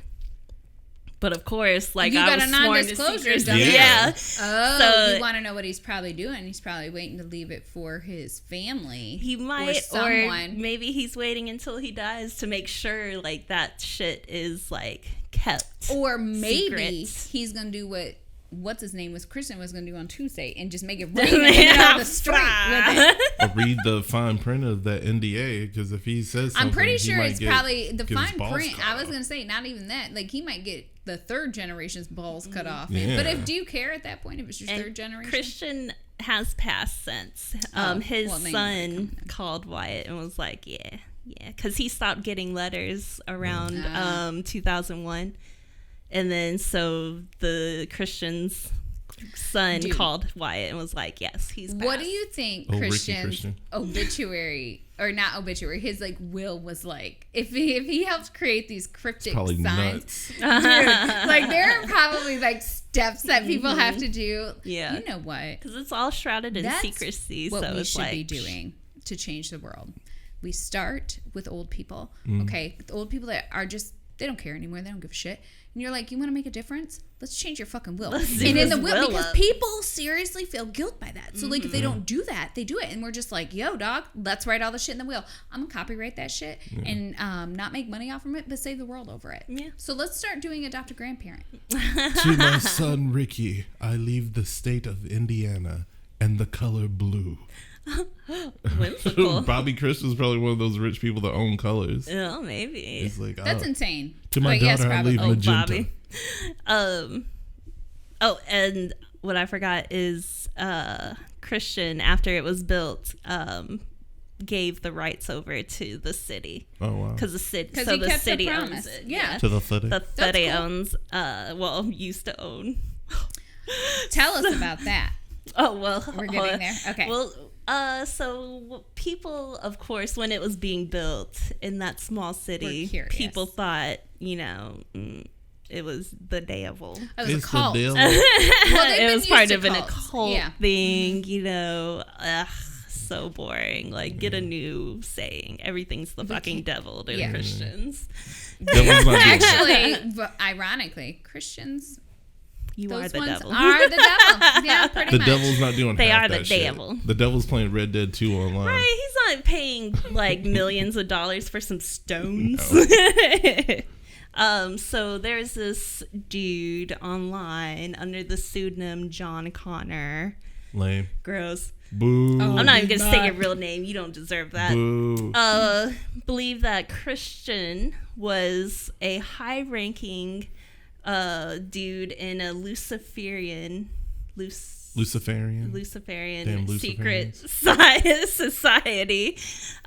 Speaker 3: But of course, like,
Speaker 2: you
Speaker 3: I
Speaker 2: got
Speaker 3: was
Speaker 2: a
Speaker 3: sworn to
Speaker 2: non-disclosure.
Speaker 3: secrecy.
Speaker 1: Yeah.
Speaker 2: Oh,
Speaker 3: So-
Speaker 2: you want to know what he's probably doing? He's probably waiting to leave it for his family.
Speaker 3: He might, or
Speaker 2: someone.
Speaker 3: maybe he's waiting until he dies to make sure, like, that shit is, like, kept.
Speaker 2: Or maybe
Speaker 3: secret.
Speaker 2: he's gonna do what's his name was Christian was gonna do on Tuesday and just make it rain and get out the street with it.
Speaker 1: Or read the fine print of that NDA, because if he says something,
Speaker 2: I'm pretty
Speaker 1: he
Speaker 2: sure
Speaker 1: might
Speaker 2: it's
Speaker 1: get-
Speaker 2: probably the
Speaker 1: get his
Speaker 2: fine
Speaker 1: balls
Speaker 2: print.
Speaker 1: cut
Speaker 2: I was
Speaker 1: off.
Speaker 2: gonna say not even that. Like he might get the third generation's balls cut off.
Speaker 1: Yeah.
Speaker 2: But do you care at that point if it's your
Speaker 3: And
Speaker 2: third generation?
Speaker 3: Christian has passed since. His
Speaker 2: well, then
Speaker 3: son
Speaker 2: you can-
Speaker 3: called Wyatt and was like, yeah, because he stopped getting letters around
Speaker 2: Ah.
Speaker 3: 2001. And then so the Christian's son
Speaker 2: Dude.
Speaker 3: called Wyatt and was like, yes, he's passed.
Speaker 2: What do you think
Speaker 1: Oh, Ricky
Speaker 2: Christian's
Speaker 1: Christian.
Speaker 2: obituary, or not obituary, his like will was like? If he helped create these cryptic
Speaker 1: Probably
Speaker 2: signs,
Speaker 1: nuts.
Speaker 2: dude, like there are probably like steps that people have to do.
Speaker 3: Yeah.
Speaker 2: You know what?
Speaker 3: Because it's all shrouded in
Speaker 2: That's
Speaker 3: secrecy.
Speaker 2: what
Speaker 3: so
Speaker 2: we
Speaker 3: it's
Speaker 2: should
Speaker 3: like,
Speaker 2: be doing to change the world. We start with old people,
Speaker 1: Mm.
Speaker 2: okay? The old people that are just, they don't care anymore. They don't give a shit. And you're like, you want to make a difference? Let's change your fucking will.
Speaker 3: Let's do
Speaker 2: And in the
Speaker 3: this
Speaker 2: will,
Speaker 3: will
Speaker 2: because
Speaker 3: up.
Speaker 2: people seriously feel guilt by that. So like if they don't do that, they do it. And we're just like, yo, dog, let's write all the shit in the will. I'm gonna copyright that shit and not make money off from it, but save the world over it.
Speaker 3: Yeah.
Speaker 2: So let's start doing adopt a grandparent.
Speaker 1: To my son Ricky, I leave the state of Indiana and the color blue.
Speaker 3: Whimsical.
Speaker 1: Bobby Christian's probably one of those rich people that own colors.
Speaker 3: Oh, maybe.
Speaker 1: He's like,
Speaker 2: That's
Speaker 1: oh,
Speaker 2: insane.
Speaker 1: to my
Speaker 2: But yes,
Speaker 1: daughter, I
Speaker 2: probably.
Speaker 1: leave
Speaker 3: Oh,
Speaker 1: magenta.
Speaker 3: Bobby. And what I forgot is Christian, after it was built, gave the rights over to the city.
Speaker 1: Oh wow.
Speaker 3: Because the city,
Speaker 2: 'Cause
Speaker 3: so
Speaker 2: he
Speaker 3: the
Speaker 2: kept the
Speaker 3: city
Speaker 2: promise.
Speaker 3: owns it.
Speaker 2: Yeah.
Speaker 1: To the city.
Speaker 3: The city
Speaker 2: cool.
Speaker 3: owns, used to own.
Speaker 2: Tell us about that.
Speaker 3: Oh, well.
Speaker 2: We're getting there. Okay.
Speaker 3: Well, so people, of course, when it was being built in that small city,
Speaker 2: We're curious.
Speaker 3: people thought, it was the devil.
Speaker 2: It was a
Speaker 1: It's the
Speaker 2: cult.
Speaker 1: devil.
Speaker 2: Well, they've
Speaker 3: It
Speaker 2: been
Speaker 3: was
Speaker 2: used
Speaker 3: part
Speaker 2: to
Speaker 3: of an
Speaker 2: cults.
Speaker 3: occult
Speaker 2: Yeah.
Speaker 3: thing, so boring. Like, get a new saying. Everything's the fucking devil to
Speaker 2: Yeah.
Speaker 3: the Christians.
Speaker 1: Devil's not doing that.
Speaker 2: Actually, but ironically, Christians,
Speaker 3: You are
Speaker 2: those
Speaker 3: the
Speaker 2: ones
Speaker 3: devil.
Speaker 2: are the devil. Yeah, pretty
Speaker 1: The
Speaker 2: much.
Speaker 1: devil's not doing
Speaker 3: They
Speaker 1: half
Speaker 3: are the
Speaker 1: that shit.
Speaker 3: devil.
Speaker 1: The devil's playing Red Dead 2 online.
Speaker 3: Right, he's not paying like millions of dollars for some stones. So there's this dude online under the pseudonym John Connor.
Speaker 1: Lame.
Speaker 3: Gross.
Speaker 1: Boo.
Speaker 2: Oh.
Speaker 3: I'm not even gonna say
Speaker 2: God.
Speaker 3: your real name. You don't deserve that.
Speaker 1: Boo.
Speaker 3: Believe that Christian was a high-ranking dude in a Luciferian
Speaker 1: Luciferian. Damn
Speaker 3: secret
Speaker 1: Luciferians.
Speaker 3: society,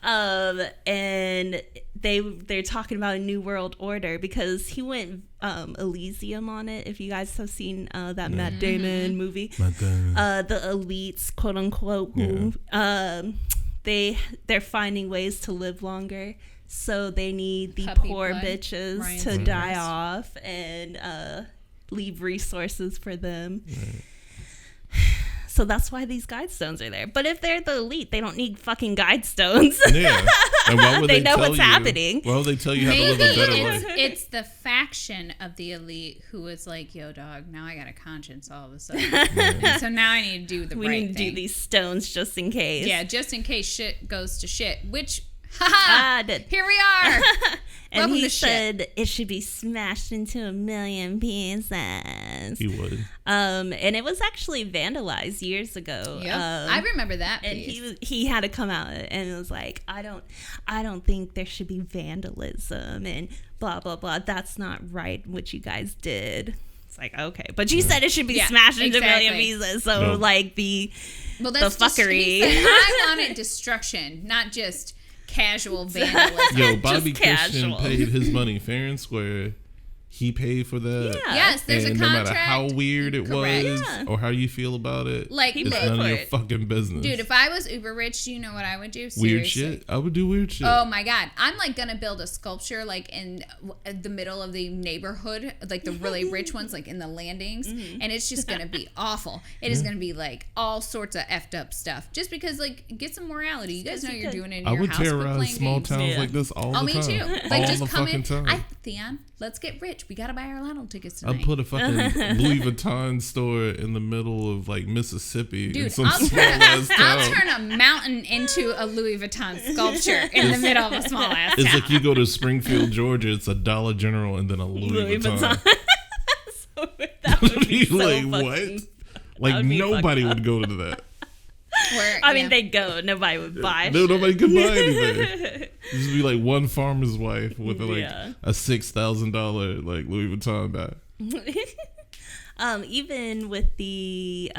Speaker 3: and they're talking about a new world order because he went Elysium on it. If you guys have seen that Matt Damon movie,
Speaker 1: My God.
Speaker 3: the elites, quote unquote, who, they're finding ways to live longer. So they need the
Speaker 2: Puppy
Speaker 3: poor
Speaker 2: blood.
Speaker 3: bitches
Speaker 2: Ryan
Speaker 3: to
Speaker 2: Seacrest.
Speaker 3: die off and leave resources for them.
Speaker 1: Right.
Speaker 3: So that's why these guidestones are there. But if they're the elite, they don't need fucking guidestones.
Speaker 1: Yeah. And why would
Speaker 3: They
Speaker 1: they
Speaker 3: know
Speaker 1: tell
Speaker 3: what's
Speaker 1: you,
Speaker 3: happening.
Speaker 1: Why would they tell you how to
Speaker 2: Maybe
Speaker 1: live a better life?
Speaker 2: it's the faction of the elite who is like, yo, dog, now I got a conscience all of a sudden. So now I need to do the
Speaker 3: We
Speaker 2: right
Speaker 3: need to
Speaker 2: thing.
Speaker 3: do these stones just in case.
Speaker 2: Yeah, just in case shit goes to shit. Which,
Speaker 3: Did.
Speaker 2: here we are.
Speaker 3: And
Speaker 2: Welcome
Speaker 3: he
Speaker 2: to shit.
Speaker 3: said it should be smashed into 1,000,000 pieces.
Speaker 1: He would.
Speaker 3: And it was actually vandalized years ago.
Speaker 2: Yep. I remember that
Speaker 3: And
Speaker 2: piece.
Speaker 3: he had to come out and it was like, I don't think there should be vandalism and blah blah blah. That's not right what you guys did. It's like, okay, but you said it should be
Speaker 2: Yeah,
Speaker 3: smashed into
Speaker 2: exactly.
Speaker 3: 1,000,000 pieces. So
Speaker 1: No.
Speaker 3: like the
Speaker 2: That's
Speaker 3: fuckery.
Speaker 2: He said, I wanted destruction, not just casual vandalism.
Speaker 1: Yo, Bobby
Speaker 3: Just
Speaker 1: Christian
Speaker 3: casual.
Speaker 1: paid his money fair and square. he paid for that.
Speaker 3: Yeah.
Speaker 2: Yes, there's
Speaker 1: and
Speaker 2: a
Speaker 1: no
Speaker 2: contract.
Speaker 1: matter how weird it
Speaker 2: Correct.
Speaker 1: was
Speaker 3: Yeah.
Speaker 1: or how you feel about it,
Speaker 2: Like,
Speaker 1: it's
Speaker 3: paid
Speaker 1: none
Speaker 3: for
Speaker 1: of your
Speaker 3: it.
Speaker 1: fucking business.
Speaker 2: Dude, if I was uber rich, do you know what I would do?
Speaker 1: Weird
Speaker 2: Seriously.
Speaker 1: shit. I would do weird shit.
Speaker 2: Oh my god, I'm like gonna build a sculpture like in the middle of the neighborhood, like the really rich ones, like in the landings, and it's just gonna be awful. It is gonna be like all sorts of effed up stuff, just because like get some morality. You guys know you're doing it in
Speaker 1: I
Speaker 2: your
Speaker 1: would
Speaker 2: house. Quit
Speaker 1: terrorize
Speaker 2: playing
Speaker 1: small
Speaker 2: games.
Speaker 1: towns
Speaker 3: Yeah.
Speaker 1: like this all
Speaker 2: Oh,
Speaker 1: the
Speaker 2: me
Speaker 1: time.
Speaker 2: too.
Speaker 1: All
Speaker 2: Like just
Speaker 1: the
Speaker 2: come
Speaker 1: fucking
Speaker 2: in.
Speaker 1: time.
Speaker 2: Theon, let's get rich. We gotta buy our lotto tickets tonight.
Speaker 1: I'd put a fucking Louis Vuitton store in the middle of like Mississippi in
Speaker 2: Dude,
Speaker 1: some
Speaker 2: I'll
Speaker 1: small ass
Speaker 2: I'll
Speaker 1: town.
Speaker 2: turn a mountain into a Louis Vuitton sculpture in the middle of a small ass
Speaker 1: It's
Speaker 2: town.
Speaker 1: like you go to Springfield, Georgia, it's a Dollar General and then a Louis Vuitton.
Speaker 3: So that would be so
Speaker 1: like,
Speaker 3: fucking,
Speaker 1: what? Like
Speaker 3: would be
Speaker 1: nobody
Speaker 3: fucked
Speaker 1: would go to that.
Speaker 2: Where,
Speaker 3: I mean,
Speaker 2: yeah.
Speaker 3: they'd go. Nobody would buy.
Speaker 1: No,
Speaker 3: shit.
Speaker 1: nobody could buy anything. Just be like one farmer's wife with like
Speaker 3: Yeah.
Speaker 1: a $6,000 like Louis Vuitton bag.
Speaker 3: Even with the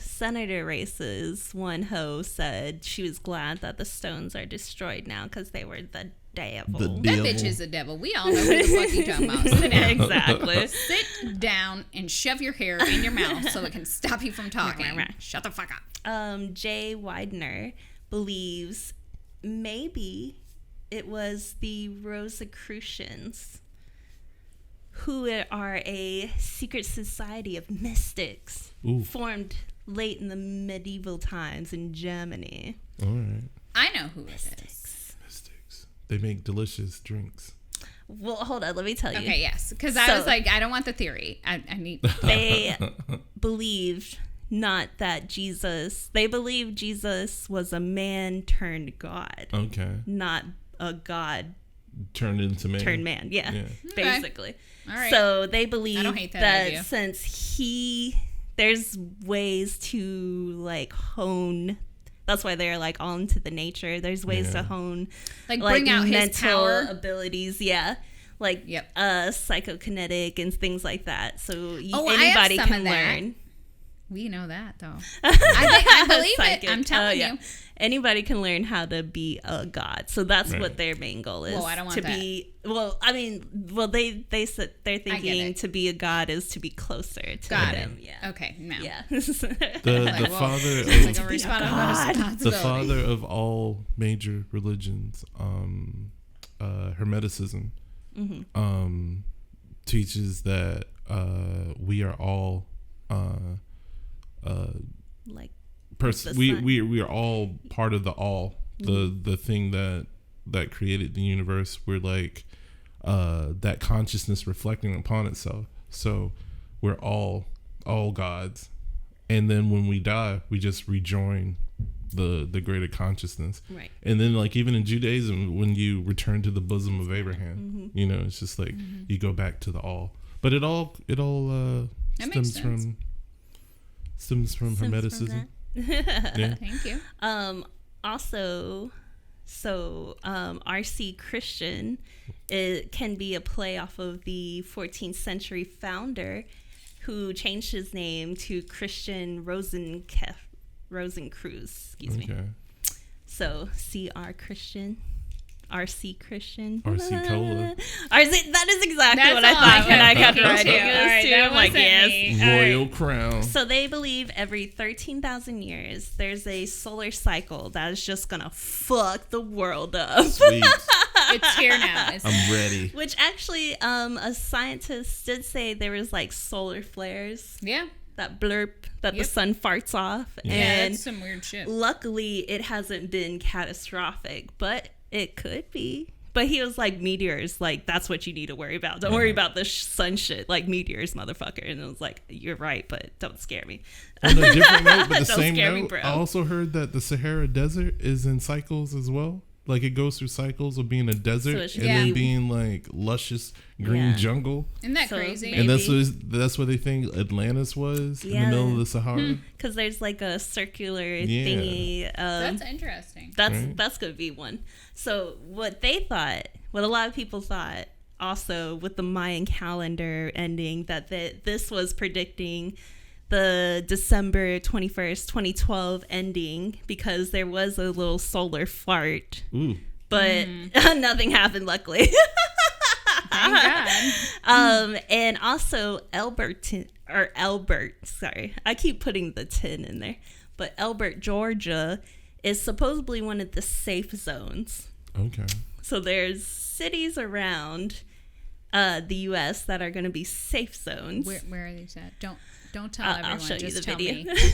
Speaker 3: senator races, one hoe said she was glad that the stones are destroyed now because they were the devil.
Speaker 1: The
Speaker 2: That
Speaker 1: devil.
Speaker 2: bitch is a devil. We all know who the fuck you talking about. Sit down.
Speaker 3: Exactly.
Speaker 2: Sit down and shove your hair in your mouth so it can stop you from talking.
Speaker 3: Right.
Speaker 2: Shut the fuck up.
Speaker 3: Jay Widener believes maybe it was the Rosicrucians, who are a secret society of mystics
Speaker 1: Ooh.
Speaker 3: formed late in the medieval times in Germany.
Speaker 1: All right.
Speaker 2: I know who it is.
Speaker 1: Mystics. They make delicious drinks.
Speaker 3: Well, hold on, let me tell you.
Speaker 2: Okay, yes. Because I
Speaker 3: So-
Speaker 2: was like, I don't want the theory. I need.
Speaker 3: They believed not that they believed Jesus was a man turned God,
Speaker 1: Okay.
Speaker 3: not a God
Speaker 1: Turned into man.
Speaker 3: turned man. Yeah,
Speaker 1: Yeah.
Speaker 3: basically.
Speaker 2: All right.
Speaker 3: So they believe
Speaker 2: I don't hate that
Speaker 3: that
Speaker 2: idea.
Speaker 3: since there's ways to like hone. That's why they're like all into the nature. There's ways
Speaker 1: Yeah.
Speaker 3: to hone
Speaker 2: Like, bring out his
Speaker 3: mental
Speaker 2: power.
Speaker 3: abilities. Yeah. Like
Speaker 2: Yep.
Speaker 3: psychokinetic and things like that. So
Speaker 2: Oh, I have
Speaker 3: anybody
Speaker 2: some
Speaker 3: can
Speaker 2: of that.
Speaker 3: learn.
Speaker 2: We know that, though. I believe
Speaker 3: Psychic.
Speaker 2: it. I'm telling
Speaker 3: yeah.
Speaker 2: you.
Speaker 3: Anybody can learn how to be a god. So that's
Speaker 1: Right.
Speaker 3: what their main goal is.
Speaker 2: Whoa, I don't want
Speaker 3: to
Speaker 2: that.
Speaker 3: be. Well, I mean, they said they're thinking
Speaker 2: it.
Speaker 3: to be a god is to be closer to
Speaker 2: Got
Speaker 3: him.
Speaker 2: it.
Speaker 3: Yeah.
Speaker 2: Okay, no.
Speaker 3: Yeah.
Speaker 1: The
Speaker 2: Like, whoa.
Speaker 1: father
Speaker 2: It's like
Speaker 1: of
Speaker 2: a responsibility.
Speaker 3: God.
Speaker 1: the father of all major religions, Hermeticism, teaches that we are all
Speaker 3: Like
Speaker 1: we
Speaker 3: sun.
Speaker 1: we are all part of the all, the thing that created the universe. We're like that consciousness reflecting upon itself. So we're all gods, and then when we die, we just rejoin the greater consciousness.
Speaker 3: Right.
Speaker 1: And then like even in Judaism, when you return to the bosom of Abraham, you know, it's just like you go back to the all. But it all
Speaker 2: That makes
Speaker 1: stems from Hermeticism. Yeah.
Speaker 2: Thank you.
Speaker 3: Also, so RC Christian, it can be a play off of the 14th century founder who changed his name to Christian Rosencreuz. Excuse me.
Speaker 1: Okay.
Speaker 3: So CR Christian. RC Christian.
Speaker 1: RC Cola.
Speaker 3: RC, that is exactly
Speaker 2: That's
Speaker 3: what I
Speaker 2: all
Speaker 3: thought
Speaker 2: I
Speaker 3: when I
Speaker 2: was
Speaker 3: got
Speaker 2: thinking
Speaker 3: the
Speaker 2: too. All right,
Speaker 3: too.
Speaker 2: that
Speaker 3: I'm like,
Speaker 2: wasn't
Speaker 3: yes.
Speaker 2: me. All right.
Speaker 1: Royal Crown.
Speaker 3: So they believe every 13,000 years there's a solar cycle that is just gonna fuck the world up.
Speaker 1: Sweet.
Speaker 2: It's here now.
Speaker 1: I'm ready.
Speaker 3: Which actually, a scientist did say there was like solar flares,
Speaker 2: Yeah.
Speaker 3: that blurp that the
Speaker 2: Yep.
Speaker 3: sun farts off,
Speaker 2: Yeah,
Speaker 3: and
Speaker 2: that's some weird shit.
Speaker 3: luckily it hasn't been catastrophic, but it could be. But he was like, meteors, like, that's what you need to worry about. Don't worry about the sun shit, like meteors, motherfucker. And it was like, you're right, but don't scare me.
Speaker 1: On a different note, but the
Speaker 3: Don't
Speaker 1: same
Speaker 3: scare me,
Speaker 1: note,
Speaker 3: bro.
Speaker 1: I also heard that the Sahara Desert is in cycles as well. Like it goes through cycles of being a desert
Speaker 3: So it should
Speaker 1: and then
Speaker 2: be-
Speaker 1: being like luscious green
Speaker 3: Yeah.
Speaker 1: jungle.
Speaker 2: Isn't that
Speaker 3: So
Speaker 2: crazy?
Speaker 3: maybe-
Speaker 1: And that's what they think Atlantis was in the
Speaker 3: Yeah.
Speaker 1: middle of the Sahara.
Speaker 3: Because there's like a circular
Speaker 1: Yeah.
Speaker 3: thingy.
Speaker 2: That's interesting.
Speaker 1: Right.
Speaker 3: That's gonna be one. So what they thought, what a lot of people thought, also with the Mayan calendar ending, that this was predicting the December 21st, 2012 ending, because there was a little solar fart,
Speaker 1: Ooh.
Speaker 3: but nothing happened, luckily.
Speaker 2: Thank God.
Speaker 3: And also Albert, sorry. I keep putting the 10 in there. But Albert, Georgia is supposedly one of the safe zones.
Speaker 1: Okay.
Speaker 3: So there's cities around the U.S. that are going to be safe zones.
Speaker 2: Where are these at? Don't tell everyone.
Speaker 3: I'll show
Speaker 2: just
Speaker 3: you the
Speaker 2: tell
Speaker 3: video.
Speaker 2: me.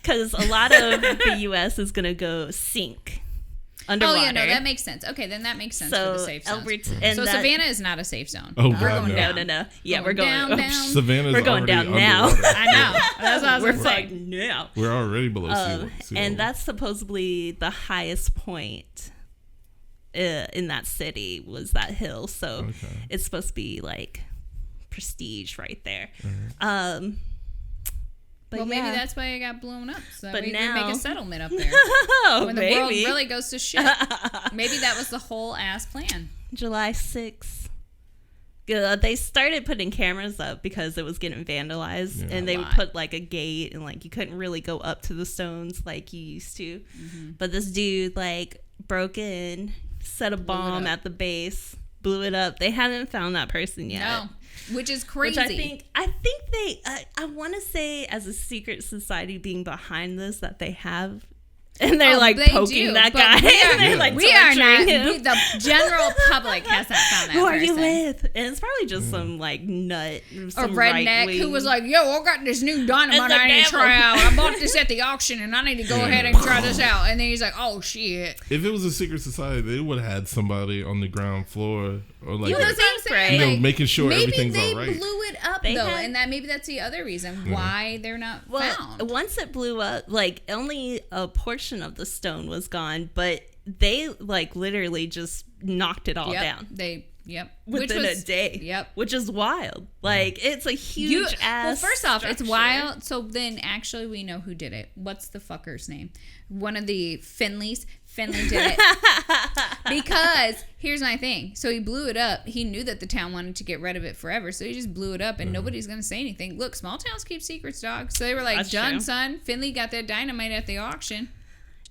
Speaker 3: Because a lot of the U.S. is going to go sink underwater.
Speaker 2: Oh, yeah, no, that makes sense. Okay, then that makes sense for the safe zones. So Savannah is not a safe zone.
Speaker 1: Oh,
Speaker 2: we're
Speaker 1: God,
Speaker 2: going
Speaker 1: no.
Speaker 2: down.
Speaker 3: No. Yeah, we're going
Speaker 2: down.
Speaker 1: Savannah's
Speaker 3: We're going down
Speaker 1: already
Speaker 3: now.
Speaker 1: underwater.
Speaker 2: I know. That's what I was
Speaker 3: We're
Speaker 2: going to say.
Speaker 3: fucked now.
Speaker 1: We're already below sea level.
Speaker 3: And that's supposedly the highest point in that city was that hill. So it's supposed to be like prestige right there. But
Speaker 2: maybe that's why it got blown up. So
Speaker 3: but
Speaker 2: we
Speaker 3: now
Speaker 2: can make a settlement up there. When the world really goes to shit. Maybe that was the whole ass plan.
Speaker 3: July 6th. They started putting cameras up because it was getting vandalized, and they would put like a gate, and like you couldn't really go up to the stones like you used to. But this dude like broke in, set a bomb at the base, blew it up. They haven't found that person yet.
Speaker 2: No. Which is crazy.
Speaker 3: Which I think they, I want to say as a secret society being behind this that they have, and they're like poking that guy. And they're like
Speaker 2: we are not,
Speaker 3: him.
Speaker 2: the general public hasn't found that
Speaker 3: Who are
Speaker 2: person.
Speaker 3: you with? And it's probably just some like nut.
Speaker 2: Or redneck who was like, yo, I got this new dynamite I need to try out. I bought this at the auction and I need to go ahead and try this out. And then he's like, oh shit.
Speaker 1: If it was a secret society, they would have had somebody on the ground floor or like making sure everything's all right.
Speaker 2: Maybe they blew it up and maybe that's the other reason why they're not found.
Speaker 3: Once it blew up, like only a portion of the stone was gone, but they like literally just knocked it all down. Within a day. Which is wild. Like it's a huge ass.
Speaker 2: Well, first off,
Speaker 3: structure.
Speaker 2: it's wild. So then actually we know who did it. What's the fucker's name? One of the Finleys. Finley did it. Because here's my thing. So he blew it up. He knew that the town wanted to get rid of it forever. So he just blew it up and nobody's going to say anything. Look, small towns keep secrets, dog. So they were like, done, son. Finley got that dynamite at the auction.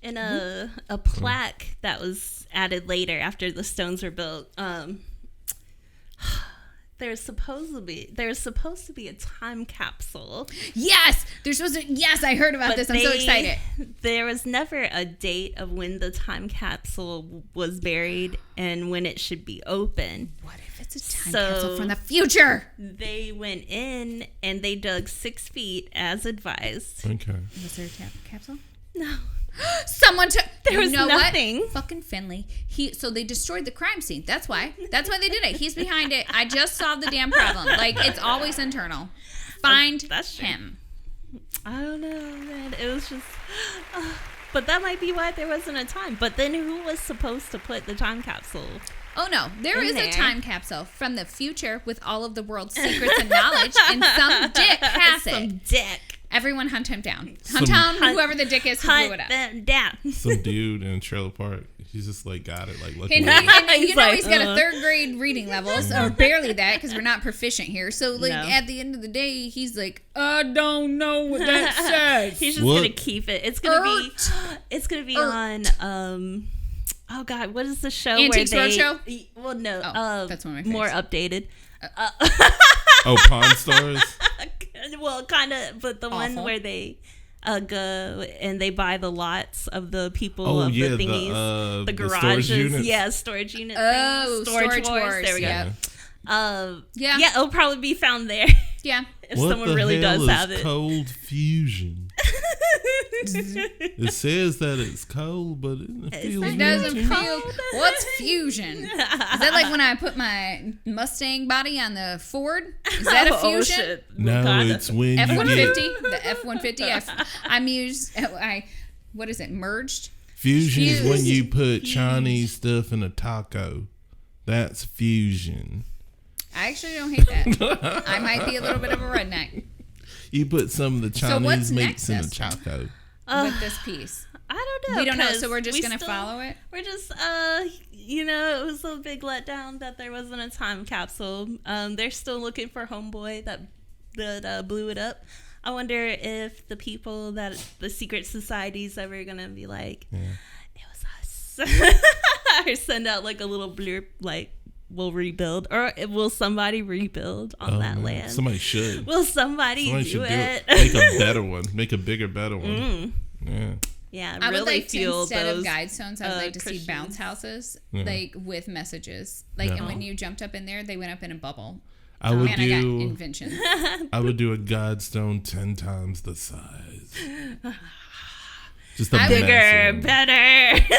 Speaker 3: And a plaque that was added later after the stones were built. There's supposed to be a time capsule.
Speaker 2: Yes, yes, I heard about this. I'm so excited.
Speaker 3: There was never a date of when the time capsule was buried and when it should be open.
Speaker 2: What if it's a time capsule from the future?
Speaker 3: They went in and they dug 6 feet as advised.
Speaker 1: Okay.
Speaker 2: Was there a capsule?
Speaker 3: No.
Speaker 2: Someone took.
Speaker 3: There was nothing.
Speaker 2: What? Fucking Finley. So they destroyed the crime scene. That's why they did it. He's behind it. I just solved the damn problem. Like it's always internal. Find him.
Speaker 3: I don't know, man. It was just. But that might be why there wasn't a time. But then who was supposed to put the time capsule?
Speaker 2: Oh no, there is a time capsule from the future with all of the world's secrets and knowledge, and some dick has it.
Speaker 3: Some dick.
Speaker 2: Everyone hunt him down. Hunt down whoever the dick is who blew it up.
Speaker 3: Them down.
Speaker 1: Some dude in a trailer park. He's just like got it. Like looking.
Speaker 2: And he's got a 3rd grade reading levels, or barely that, because we're not proficient here. So like at the end of the day, he's like, I don't know what that says.
Speaker 3: He's just gonna keep it. It's gonna be on. Oh God, what is the show?
Speaker 2: Antiques Roadshow?
Speaker 3: Well, no.
Speaker 2: That's one of my
Speaker 3: more
Speaker 2: favorites.
Speaker 3: updated.
Speaker 1: Pawn Stars.
Speaker 3: Well, kind of, but the one where they go and they buy the lots of the people of the thingies, the garages, storage units.
Speaker 2: Oh, storage wars.
Speaker 3: There we go.
Speaker 2: Yeah,
Speaker 3: it'll probably be found there.
Speaker 2: Yeah,
Speaker 3: if someone really does have it.
Speaker 1: Cold fusion. It says that it's cold, but it
Speaker 2: doesn't feel. What's fusion? Is that like when I put my Mustang body on the Ford? Is that a fusion?
Speaker 3: Shit.
Speaker 1: No, it's when
Speaker 2: F-150. The F-150. What is it? Merged.
Speaker 1: Fusion is when you put Chinese stuff in a taco. That's fusion.
Speaker 2: I actually don't hate that. I might be a little bit of a redneck.
Speaker 1: You put some of the Chinese meats in a taco.
Speaker 2: With this piece.
Speaker 3: I don't know.
Speaker 2: We don't know, so we're just going to follow it?
Speaker 3: We're just, it was a big letdown that there wasn't a time capsule. They're still looking for homeboy that blew it up. I wonder if the people that the secret society's ever going to be like, it was us. Or send out like a little blurb, like, will rebuild, or will somebody rebuild on that land?
Speaker 1: Somebody should.
Speaker 3: Will somebody do it?
Speaker 1: Make a better one. Make a bigger, better one. Yeah.
Speaker 3: Yeah,
Speaker 2: I
Speaker 3: really
Speaker 2: would like to,
Speaker 3: feel
Speaker 2: instead
Speaker 3: those,
Speaker 2: of Guidestones, I would like to see
Speaker 3: Christians.
Speaker 2: bounce houses,
Speaker 1: Yeah.
Speaker 2: like with messages. Like, and when you jumped up in there, they went up in a bubble.
Speaker 1: I would
Speaker 2: Man, I got
Speaker 1: do.
Speaker 2: inventions.
Speaker 1: I would do a Guidestone 10 times the size. Just a
Speaker 3: bigger,
Speaker 1: massive one.
Speaker 3: better.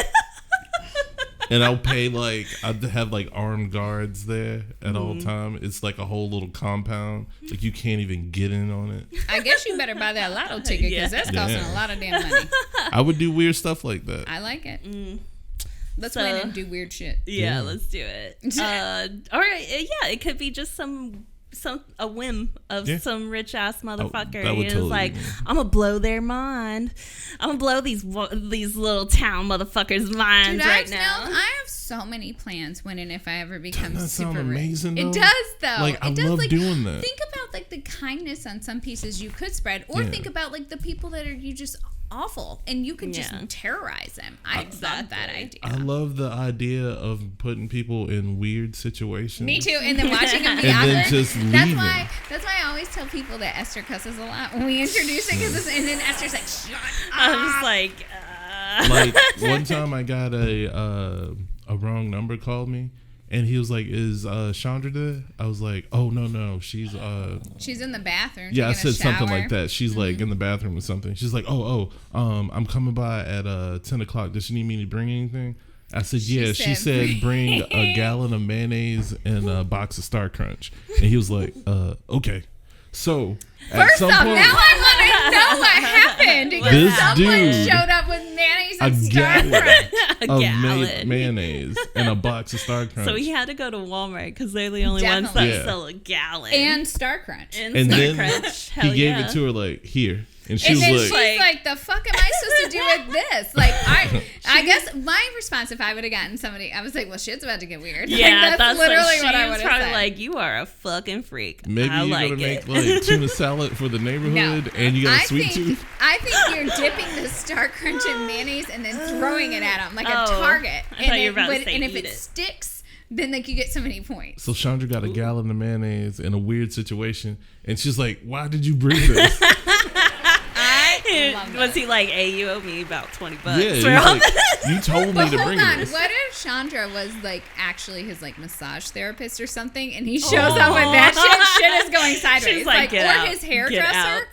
Speaker 1: And I'll pay like I'd have like armed guards there at all time. It's like a whole little compound. Like you can't even get in on it.
Speaker 2: I guess you better buy that lotto ticket because that's costing a lot of damn money.
Speaker 1: I would do weird stuff like that.
Speaker 2: I like it. Let's
Speaker 3: So-
Speaker 2: win and do weird shit.
Speaker 3: Yeah, let's do it. All right, yeah, it could be just a whim of some rich ass motherfucker.
Speaker 1: that would
Speaker 3: It's
Speaker 1: totally
Speaker 3: like,
Speaker 1: be me.
Speaker 3: I'm gonna blow their mind. I'm gonna blow these little town motherfuckers' minds
Speaker 2: Dude,
Speaker 3: right
Speaker 2: I
Speaker 3: now.
Speaker 2: have so many plans when and if I ever become
Speaker 1: Doesn't that
Speaker 2: super
Speaker 1: sound
Speaker 2: rich.
Speaker 1: amazing,
Speaker 2: It
Speaker 1: though?
Speaker 2: does though.
Speaker 1: Like, I
Speaker 2: it does,
Speaker 1: love doing that.
Speaker 2: Think about like the kindness on some pieces you could spread, or think about like the people that are you just awful and you could just terrorize them. I love that idea.
Speaker 1: I love the idea of putting people in weird situations.
Speaker 2: Me too. And then watching them be
Speaker 1: And
Speaker 2: awkward.
Speaker 1: then just leaving.
Speaker 2: That's why I always tell people that Esther cusses a lot when we introduce it. And then Esther's like, shut up.
Speaker 3: I'm just like,
Speaker 1: Like one time I got a wrong number called me. And he was like, "Is Chandra there?" I was like, "Oh no, she's
Speaker 2: she's in the bathroom.
Speaker 1: yeah." I
Speaker 2: taking a
Speaker 1: said something
Speaker 2: shower.
Speaker 1: like that. She's like in the bathroom or something. She's like, I'm coming by at 10 o'clock. Does she need me to bring anything? I said, yeah. She said bring a gallon of mayonnaise and a box of Star Crunch. And he was like, okay. So at
Speaker 2: First
Speaker 1: some
Speaker 2: off,
Speaker 1: point,
Speaker 2: now I want to know what happened because
Speaker 1: This
Speaker 2: someone
Speaker 1: dude-
Speaker 2: showed up with mayonnaise
Speaker 1: a
Speaker 2: and Star
Speaker 1: gallon
Speaker 2: Crunch.
Speaker 3: a
Speaker 1: of
Speaker 3: gallon.
Speaker 1: mayonnaise and a box of Star Crunch.
Speaker 3: So he had to go to Walmart because they're the only ones
Speaker 2: Definitely.
Speaker 3: that
Speaker 1: Yeah.
Speaker 3: sell a gallon.
Speaker 2: And Star Crunch.
Speaker 3: And
Speaker 1: and
Speaker 3: Star
Speaker 1: then
Speaker 3: Crunch. Hell
Speaker 1: he gave
Speaker 3: yeah.
Speaker 1: it to her like, here. And she
Speaker 2: And then
Speaker 1: was
Speaker 2: she's
Speaker 1: like,
Speaker 2: like, "The fuck am I supposed to do with this?" Like, I guess my response if I would have gotten somebody, I was like, "Well, shit's about to get weird."
Speaker 3: Yeah,
Speaker 2: like,
Speaker 3: that's
Speaker 2: literally what I
Speaker 3: she
Speaker 2: would
Speaker 3: was
Speaker 2: have
Speaker 3: probably
Speaker 2: said.
Speaker 3: like, you are a fucking freak.
Speaker 1: maybe
Speaker 3: I
Speaker 1: you're
Speaker 3: like
Speaker 1: going to
Speaker 3: it.
Speaker 1: make like tuna salad for the neighborhood and you got a sweet tooth.
Speaker 2: I think you're dipping the Star Crunch in mayonnaise and then throwing it at them like a
Speaker 3: Oh,
Speaker 2: target.
Speaker 3: I thought you were about to say
Speaker 2: and if
Speaker 3: eat
Speaker 2: it
Speaker 3: it.
Speaker 2: sticks, then like you get so many points.
Speaker 1: So Chandra got a gallon of mayonnaise in a weird situation, and she's like, "Why did you bring this?"
Speaker 2: I love
Speaker 3: Was
Speaker 2: that.
Speaker 3: he like, hey, you owe me about $20
Speaker 1: Yeah, he's
Speaker 3: for all
Speaker 1: like,
Speaker 3: this?
Speaker 1: you told me
Speaker 2: But
Speaker 1: to
Speaker 2: hold
Speaker 1: bring
Speaker 2: on,
Speaker 1: this.
Speaker 2: what if Chandra was like actually his like massage therapist or something, and he shows up with that shit is going sideways.
Speaker 3: She's like, get
Speaker 2: or
Speaker 3: out,
Speaker 2: his
Speaker 3: get
Speaker 2: hairdresser,
Speaker 3: out.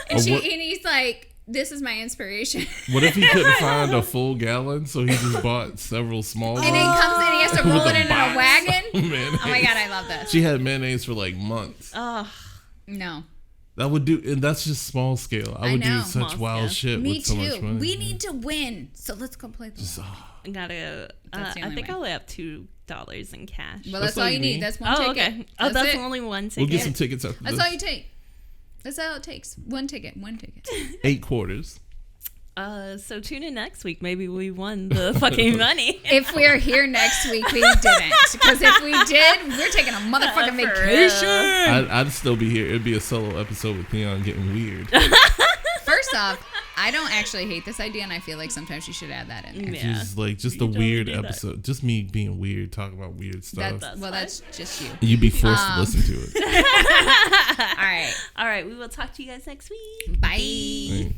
Speaker 2: and
Speaker 1: Or
Speaker 2: she
Speaker 1: what-
Speaker 2: and he's like, "This is my inspiration."
Speaker 1: What if he couldn't find a full gallon, so he just bought several small
Speaker 2: And he
Speaker 1: ones
Speaker 2: comes and he has to
Speaker 1: with
Speaker 2: roll it in a
Speaker 1: box
Speaker 2: wagon.
Speaker 1: of mayonnaise?
Speaker 2: Oh my god, I love this.
Speaker 1: She had mayonnaise for like months.
Speaker 3: Oh,
Speaker 2: No,
Speaker 1: That would do, and that's just small scale. I
Speaker 2: I
Speaker 1: would do
Speaker 2: know.
Speaker 1: such
Speaker 3: Small
Speaker 1: wild
Speaker 3: scale.
Speaker 1: shit
Speaker 2: me
Speaker 1: with so much
Speaker 2: too.
Speaker 1: money.
Speaker 2: We need to win, so let's go play the.
Speaker 3: I gotta,
Speaker 2: That's the
Speaker 3: I
Speaker 2: only
Speaker 3: think
Speaker 2: way.
Speaker 3: I only have $2 in cash.
Speaker 2: Well,
Speaker 1: That's
Speaker 2: that's
Speaker 1: all
Speaker 2: all
Speaker 1: you
Speaker 2: you need.
Speaker 1: need.
Speaker 2: That's one
Speaker 3: Oh,
Speaker 2: ticket.
Speaker 3: okay. Oh, that's
Speaker 2: it.
Speaker 3: only one ticket.
Speaker 1: We'll get some tickets after
Speaker 2: That's
Speaker 1: this.
Speaker 2: all you take. That's all it takes. One ticket.
Speaker 1: 8 quarters.
Speaker 3: So tune in next week. Maybe we won the fucking money.
Speaker 2: If we're here next week, we didn't. Because if we did, we're taking a motherfucking
Speaker 3: For
Speaker 2: vacation.
Speaker 1: I'd still be here. It'd be a solo episode with Theon getting weird.
Speaker 2: First off, I don't actually hate this idea, and I feel like sometimes you should add that in there.
Speaker 3: Yeah.
Speaker 1: Just like just
Speaker 3: You
Speaker 1: a
Speaker 3: don't
Speaker 1: weird
Speaker 3: do that.
Speaker 1: episode. Just me being weird, talking about weird stuff.
Speaker 2: That's just you.
Speaker 1: You'd be forced to listen to it.
Speaker 2: All right.
Speaker 3: All right. We will talk to you guys next week.
Speaker 2: Bye.
Speaker 1: Hey.